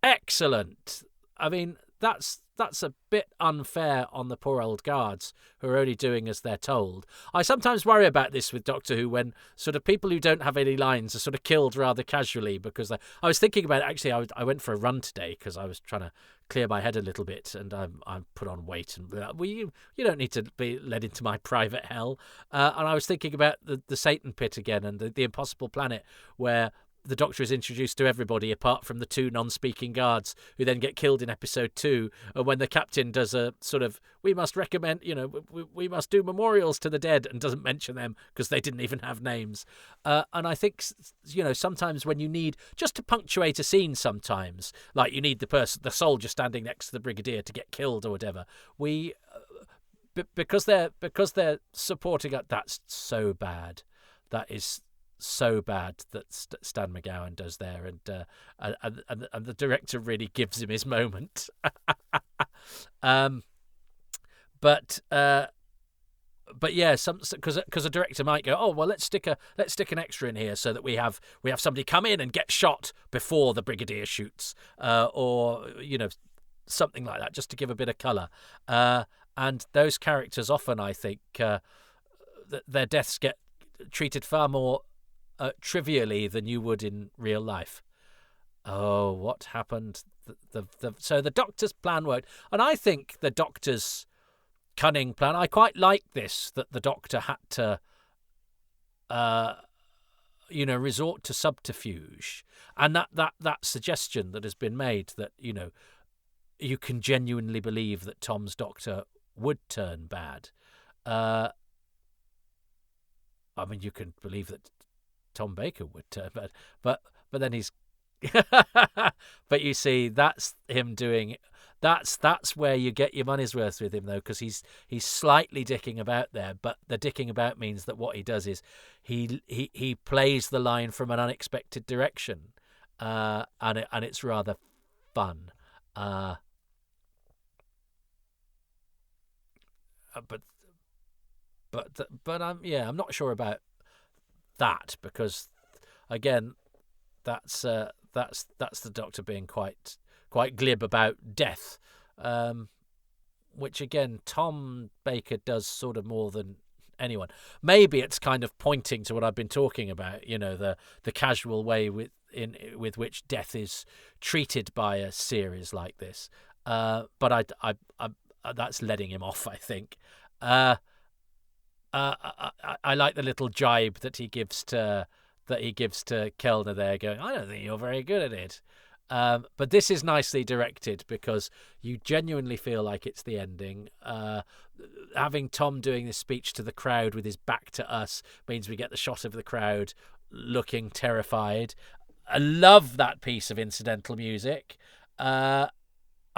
excellent. I mean, that's a bit unfair on the poor old guards who are only doing as they're told. I sometimes worry about this with Doctor Who when sort of people who don't have any lines are sort of killed rather casually because I was thinking about it, actually. I went for a run today because I was trying to clear my head a little bit, and I put on weight, and you don't need to be led into my private hell. And I was thinking about the Satan Pit again and the Impossible Planet, where the Doctor is introduced to everybody apart from the two non-speaking guards who then get killed in episode 2. And when the captain does a sort of, we must recommend, we must do memorials to the dead, and doesn't mention them because they didn't even have names. And I think, sometimes when you need, just to punctuate a scene sometimes, like you need the soldier standing next to the brigadier to get killed or whatever, because they're supporting it, that's so bad. That is so bad that Stan McGowan does there, and the director really gives him his moment. But yeah, because a director might go, oh well, let's stick an extra in here so that we have somebody come in and get shot before the brigadier shoots, or something like that, just to give a bit of colour. And those characters often, I think, their deaths get treated far more trivially than you would in real life. Oh, what happened? So the Doctor's plan worked, and I think the Doctor's cunning plan. I quite like this, that the Doctor had to, resort to subterfuge, and that suggestion that has been made that you can genuinely believe that Tom's Doctor would turn bad. I mean, you can believe that Tom Baker would turn bad, but then he's but you see, that's him doing. That's where you get your money's worth with him, though, because he's slightly dicking about there. But the dicking about means that what he does is he plays the line from an unexpected direction, and it's rather fun. But I'm not sure about that, because again, that's the Doctor being quite glib about death, which again Tom Baker does sort of more than anyone. Maybe it's kind of pointing to what I've been talking about, the casual way with which death is treated by a series like this. But I that's letting him off, I think. I like the little jibe that he gives to Kellner there, going, I don't think you're very good at it. But this is nicely directed because you genuinely feel like it's the ending. Having Tom doing this speech to the crowd with his back to us means we get the shot of the crowd looking terrified. I love that piece of incidental music. I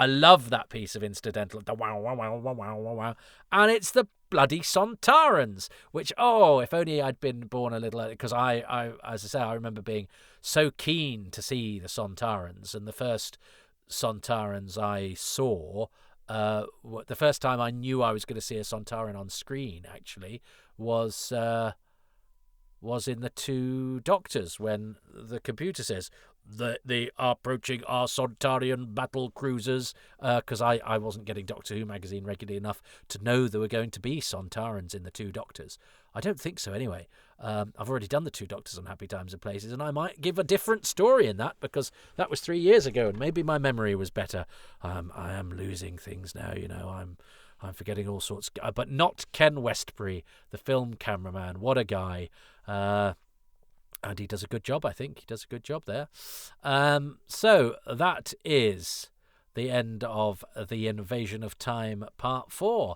love that piece of incidental. The wow, wow, wow, wow, wow, wow, wow. And it's the bloody Sontarans, which, if only I'd been born a little early, because I, as I say, I remember being so keen to see the Sontarans. And the first Sontarans I saw, the first time I knew I was going to see a Sontaran on screen, actually, was in the Two Doctors, when the computer says, they are approaching our Sontarian battle cruisers, because I wasn't getting Doctor Who magazine regularly enough to know there were going to be Sontarans in the Two Doctors. I don't think so, anyway. I've already done the 2 Doctors on Happy Times and Places, and I might give a different story in that, because that was 3 years ago, and maybe my memory was better. I am losing things now, I'm forgetting all sorts. But not Ken Westbury, the film cameraman. What a guy. And he does a good job, I think. He does a good job there. So that is the end of The Invasion of Time Part 4.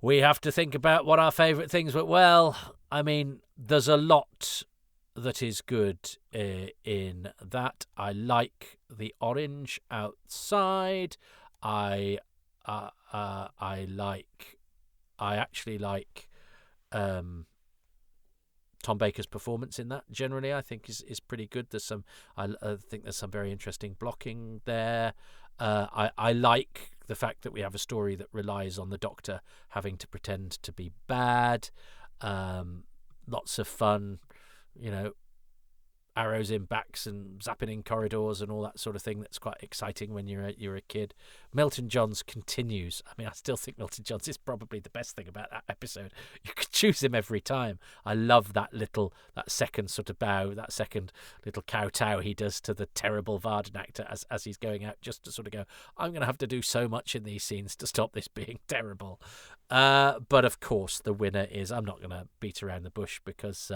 We have to think about what our favourite things were. Well, I mean, there's a lot that is good in that. I like the orange outside. I actually like Tom Baker's performance in that. Generally, I think is pretty good. I think there's some very interesting blocking there. I like the fact that we have a story that relies on the Doctor having to pretend to be bad. Lots of fun, arrows in backs and zapping in corridors and all that sort of thing. That's quite exciting when you're a kid. Milton Johns continues. I mean, I still think Milton Johns is probably the best thing about that episode. You could choose him every time. I love that second sort of bow, that second little kowtow he does to the terrible Varden actor as he's going out, just to sort of go, I'm going to have to do so much in these scenes to stop this being terrible. But of course, the winner is, I'm not going to beat around the bush, because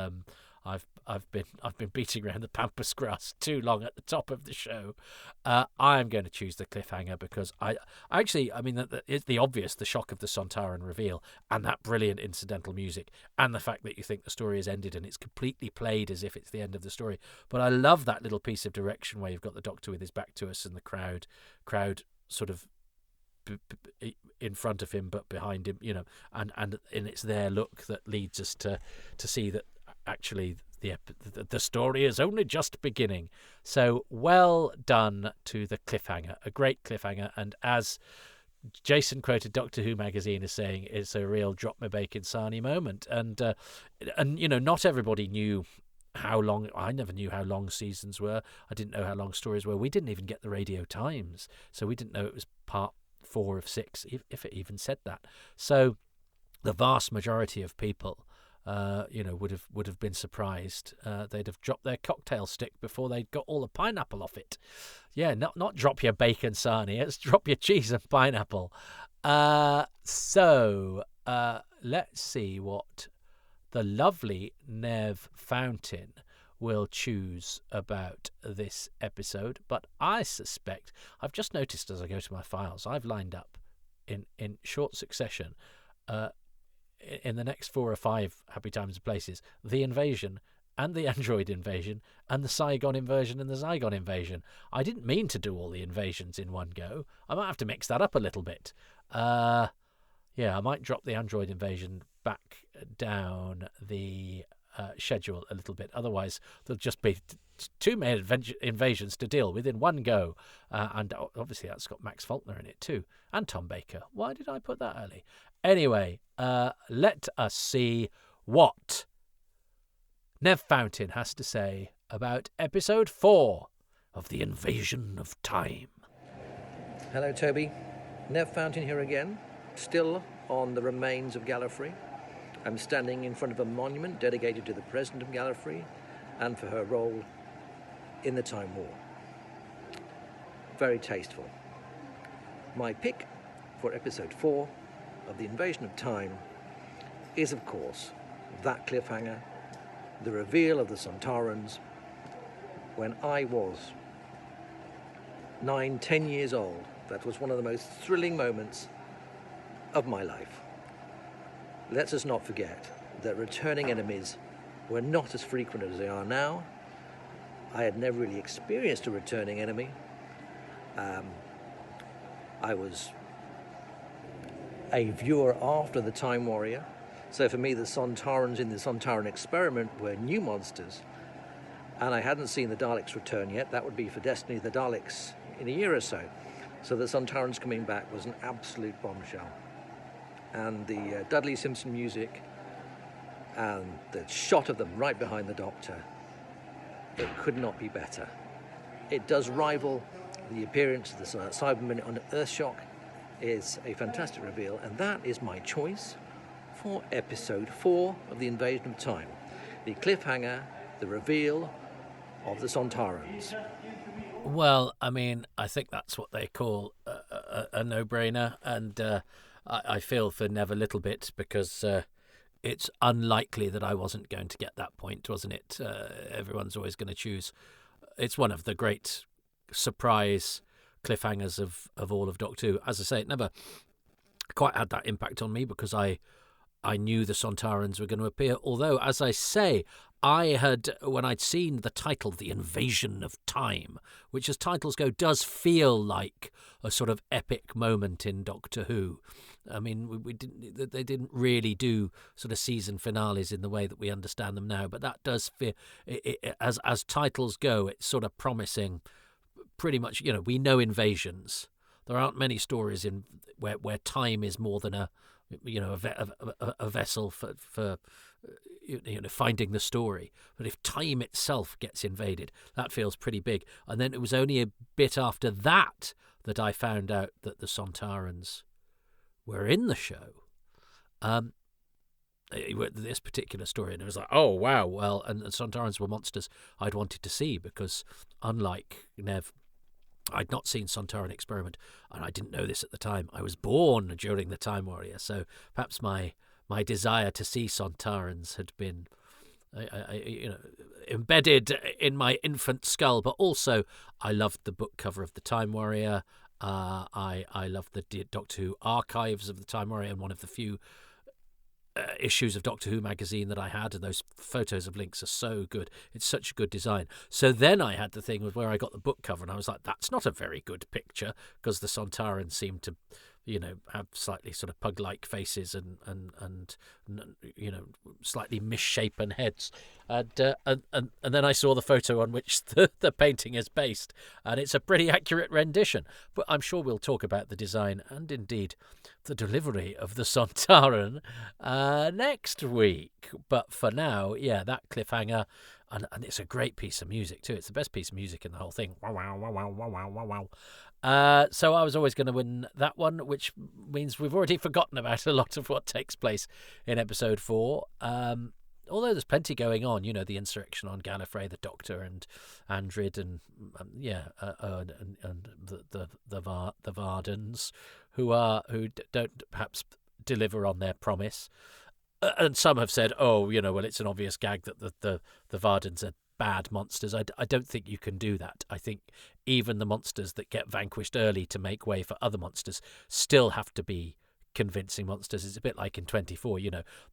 I've been beating around the pampas grass too long at the top of the show. I'm going to choose the cliffhanger, because it's the obvious, the shock of the Sontaran reveal, and that brilliant incidental music, and the fact that you think the story has ended and it's completely played as if it's the end of the story. But I love that little piece of direction where you've got the Doctor with his back to us and the crowd sort of in front of him but behind him, and it's their look that leads us to see that actually the story is only just beginning. So well done to the cliffhanger, a great cliffhanger. And as Jason quoted Doctor Who magazine as saying, it's a real drop my bacon sarnie moment. And not everybody knew how long. I never knew how long seasons were. I didn't know how long stories were. We didn't even get the Radio Times, so we didn't know it was part 4 of 6, if it even said that. So the vast majority of people would have been surprised. They'd have dropped their cocktail stick before they'd got all the pineapple off it. Yeah, not drop your bacon sarnie, it's drop your cheese and pineapple. So let's see what the lovely Nev Fountain will choose about this episode. But I suspect, I've just noticed as I go to my files, I've lined up in short succession in the next 4 or 5 Happy Times and Places, the invasion and the android invasion and the Saigon invasion and the Zygon invasion. I didn't mean to do all the invasions in one go. I might have to mix that up a little bit. I might drop the android invasion back down the schedule a little bit. Otherwise, there'll just be 2 main invasions to deal with in one go. And obviously that's got Max Faulkner in it too. And Tom Baker. Why did I put that early? Anyway, let us see what Nev Fountain has to say about episode 4 of The Invasion of Time.
Hello, Toby. Nev Fountain here again, still on the remains of Gallifrey. I'm standing in front of a monument dedicated to the President of Gallifrey and for her role in the Time War. Very tasteful. My pick for episode 4 of The Invasion of Time is, of course, that cliffhanger, the reveal of the Sontarans, when I was 9-10 years old. That was one of the most thrilling moments of my life. Let us not forget that returning enemies were not as frequent as they are now. I had never really experienced a returning enemy. I was a viewer after the Time Warrior, so for me the Sontarans in the Sontaran experiment were new monsters, and I hadn't seen the Daleks return yet. That would be for Destiny of the Daleks in a year or so. So the Sontarans coming back was an absolute bombshell. And the Dudley Simpson music and the shot of them right behind the Doctor, it could not be better. It does rival the appearance of the Cybermen on Earthshock. Is a fantastic reveal, and that is my choice for episode 4 of The Invasion of Time. the cliffhanger, the reveal of the Sontarans?
Well, I mean, I think that's what they call a no-brainer, and I feel for Nev a little bit because it's unlikely that I wasn't going to get that point, wasn't it? Everyone's always going to choose. It's one of the great surprise cliffhangers of all of Doctor Who. As I say, it never quite had that impact on me because I knew the Sontarans were going to appear. Although, as I say, I had, when I'd seen the title, The Invasion of Time, which as titles go does feel like a sort of epic moment in Doctor Who. I mean, they didn't really do sort of season finales in the way that we understand them now, but that does feel, as titles go, it's sort of promising. Pretty much, we know invasions. There aren't many stories in where time is more than a vessel for finding the story. But if time itself gets invaded, that feels pretty big. And then it was only a bit after that I found out that the Sontarans were in the show. This particular story, and it was like, oh wow, well, and the Sontarans were monsters I'd wanted to see because, unlike Nev, I'd not seen Sontaran Experiment, and I didn't know this at the time. I was born during the Time Warrior, so perhaps my desire to see Sontarans had been, embedded in my infant skull. But also, I loved the book cover of the Time Warrior. I loved the Doctor Who archives of the Time Warrior, and one of the few issues of Doctor Who magazine that I had, and those photos of Links are so good. It's such a good design. So then I had the thing with where I got the book cover, and I was like, that's not a very good picture, because the Sontarans seem to, have slightly sort of pug-like faces and slightly misshapen heads. And then I saw the photo on which the painting is based, and it's a pretty accurate rendition. But I'm sure we'll talk about the design and indeed the delivery of the Sontaran next week. But for now, that cliffhanger, and it's a great piece of music too. It's the best piece of music in the whole thing. Wow, wow, wow, wow, wow, wow, wow. So I was always going to win that one, which means we've already forgotten about a lot of what takes place in episode 4. Although there's plenty going on, the insurrection on Gallifrey, the Doctor and Andrid, and the Vardens, who don't perhaps deliver on their promise. And some have said, well, it's an obvious gag that the Vardens are bad monsters. I don't think you can do that. I think even the monsters that get vanquished early to make way for other monsters still have to be convincing monsters. It's a bit like in 24,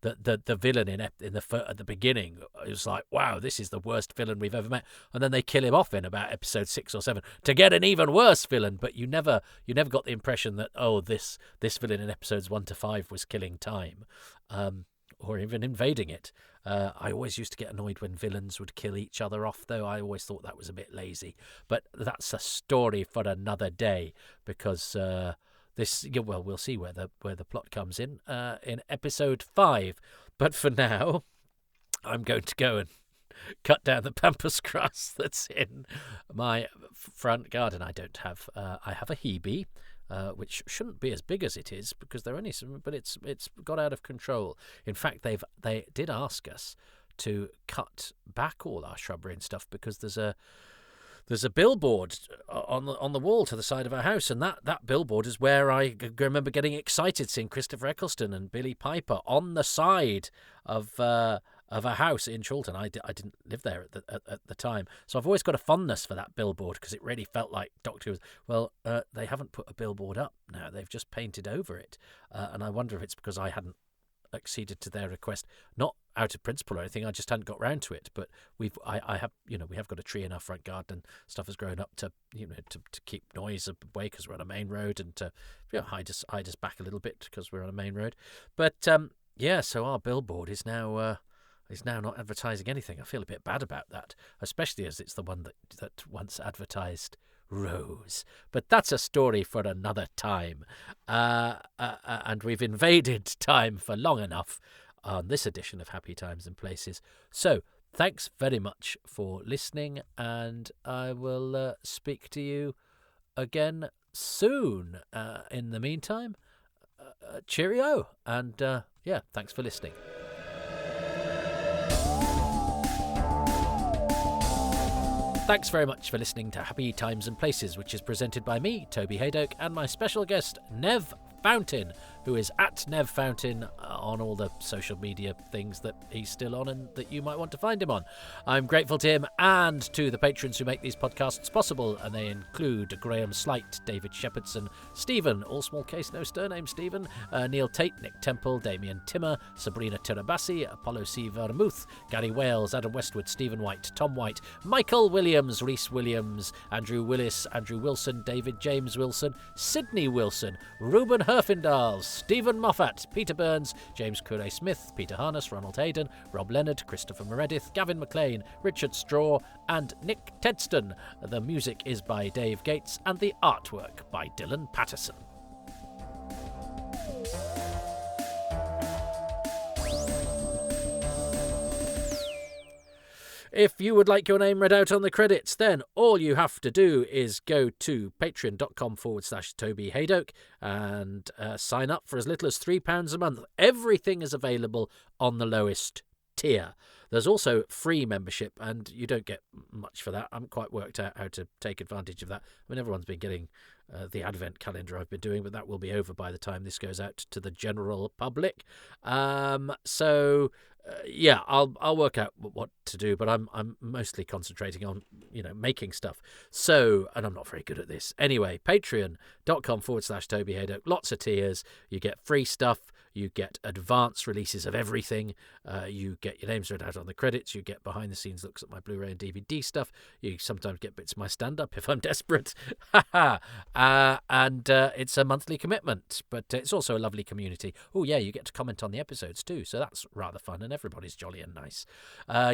the villain at the beginning is like, wow, this is the worst villain we've ever met, and then they kill him off in about episode 6 or 7 to get an even worse villain. But you never got the impression that this villain in episodes 1 to 5 was killing time, or even invading it. I always used to get annoyed when villains would kill each other off, though. I always thought that was a bit lazy. But that's a story for another day, because we'll see where the plot comes in episode 5. But for now, I'm going to go and cut down the pampas grass that's in my front garden. I don't have. I have a Hebe, which shouldn't be as big as it is because they're only some, but it's got out of control. In fact, they did ask us to cut back all our shrubbery and stuff because there's a billboard on the wall to the side of our house, and that billboard is where I remember getting excited seeing Christopher Eccleston and Billy Piper on the side of a house in Chorlton. I didn't live there at the time, so I've always got a fondness for that billboard because it really felt like Doctor Who was. They haven't put a billboard up now; they've just painted over it, and I wonder if it's because I hadn't acceded to their request, not out of principle or anything. I just hadn't got round to it. But we have got a tree in our front garden, and stuff has grown up to keep noise away because we're on a main road, and to hide us back a little bit because we're on a main road. But so our billboard is now not advertising anything. I feel a bit bad about that, especially as it's the one that once advertised Rose. But that's a story for another time. And we've invaded time for long enough on this edition of Happy Times and Places. So thanks very much for listening, and I will speak to you again soon. In the meantime, cheerio, and thanks for listening. Thanks very much for listening to Happy Times and Places, which is presented by me, Toby Haydoke, and my special guest, Nev Fountain, who is at Nev Fountain on all the social media things that he's still on and that you might want to find him on. I'm grateful to him and to the patrons who make these podcasts possible, and they include Graham Slight, David Shepherdson, Stephen, all small case, no surname Stephen, Neil Tate, Nick Temple, Damien Timmer, Sabrina Tirabassi, Apollo C. Vermouth, Gary Wales, Adam Westwood, Stephen White, Tom White, Michael Williams, Rhys Williams, Andrew Willis, Andrew Wilson, David James Wilson, Sydney Wilson, Ruben Herfindahl, Stephen Moffat, Peter Burns, James Curray Smith, Peter Harness, Ronald Hayden, Rob Leonard, Christopher Meredith, Gavin McLean, Richard Straw, and Nick Tedston. The music is by Dave Gates and the artwork by Dylan Patterson. If you would like your name read out on the credits, then all you have to do is go to patreon.com/Toby Haydoke and sign up for as little as £3 a month. Everything is available on the lowest tier. There's also free membership, and you don't get much for that. I haven't quite worked out how to take advantage of that. I mean, everyone's been getting the advent calendar I've been doing, but that will be over by the time this goes out to the general public. Yeah, I'll work out what to do, but I'm mostly concentrating on, making stuff. So, and I'm not very good at this. Anyway, patreon.com/Toby Haydoke. Lots of tiers. You get free stuff. You get advance releases of everything. You get your names read out on the credits. You get behind the scenes looks at my Blu-ray and DVD stuff. You sometimes get bits of my stand-up if I'm desperate. And it's a monthly commitment, but it's also a lovely community. Oh yeah, you get to comment on the episodes too, so that's rather fun, and everybody's jolly and nice.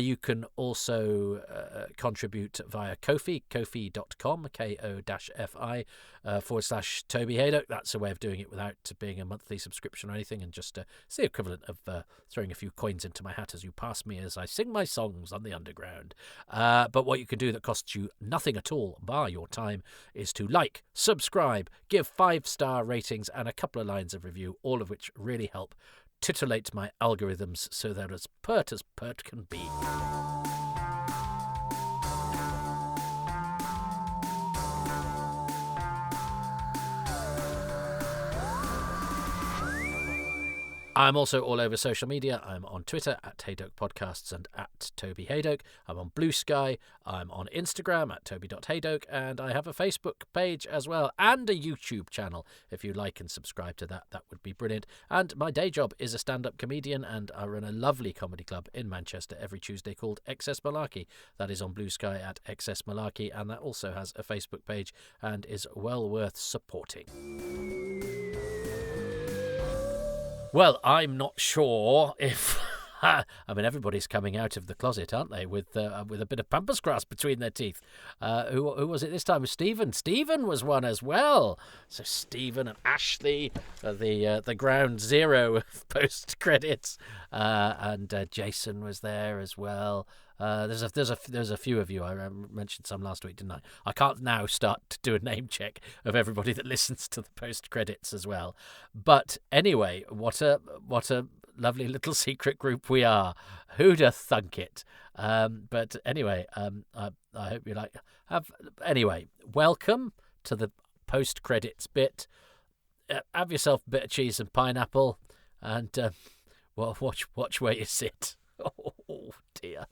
You can also contribute via Ko-fi, kofi.com, ko-fi /Toby Haydoke. That's a way of doing it without being a monthly subscription or anything, and just it's the equivalent of throwing a few coins into my hat as you pass me as I sing my songs on the underground. But what you can do that costs you nothing at all, bar your time, is to like, subscribe, give 5-star ratings and a couple of lines of review, all of which really help titillate my algorithms so they're as pert can be. I'm also all over social media. I'm on Twitter at Haydoke Podcasts and at Toby Haydoke. I'm on Blue Sky. I'm on Instagram at Toby.Haydoke. And I have a Facebook page as well and a YouTube channel. If you like and subscribe to that, that would be brilliant. And my day job is a stand-up comedian, and I run a lovely comedy club in Manchester every Tuesday called Excess Malarkey. That is on Blue Sky at Excess Malarkey, and that also has a Facebook page and is well worth supporting. Well, I'm not sure if... I mean, everybody's coming out of the closet, aren't they, with a bit of pampas grass between their teeth. Who was it this time? It was Stephen. Stephen was one as well. So Stephen and Ashley are the ground zero of post-credits. And Jason was there as well. There's a few of you. I mentioned some last week, didn't I? I can't now start to do a name check of everybody that listens to the post credits as well. But anyway, what a lovely little secret group we are. Who'd have thunk it? But anyway, I hope you like. Anyway, welcome to the post credits bit. Have yourself a bit of cheese and pineapple, and watch where you sit. Oh dear.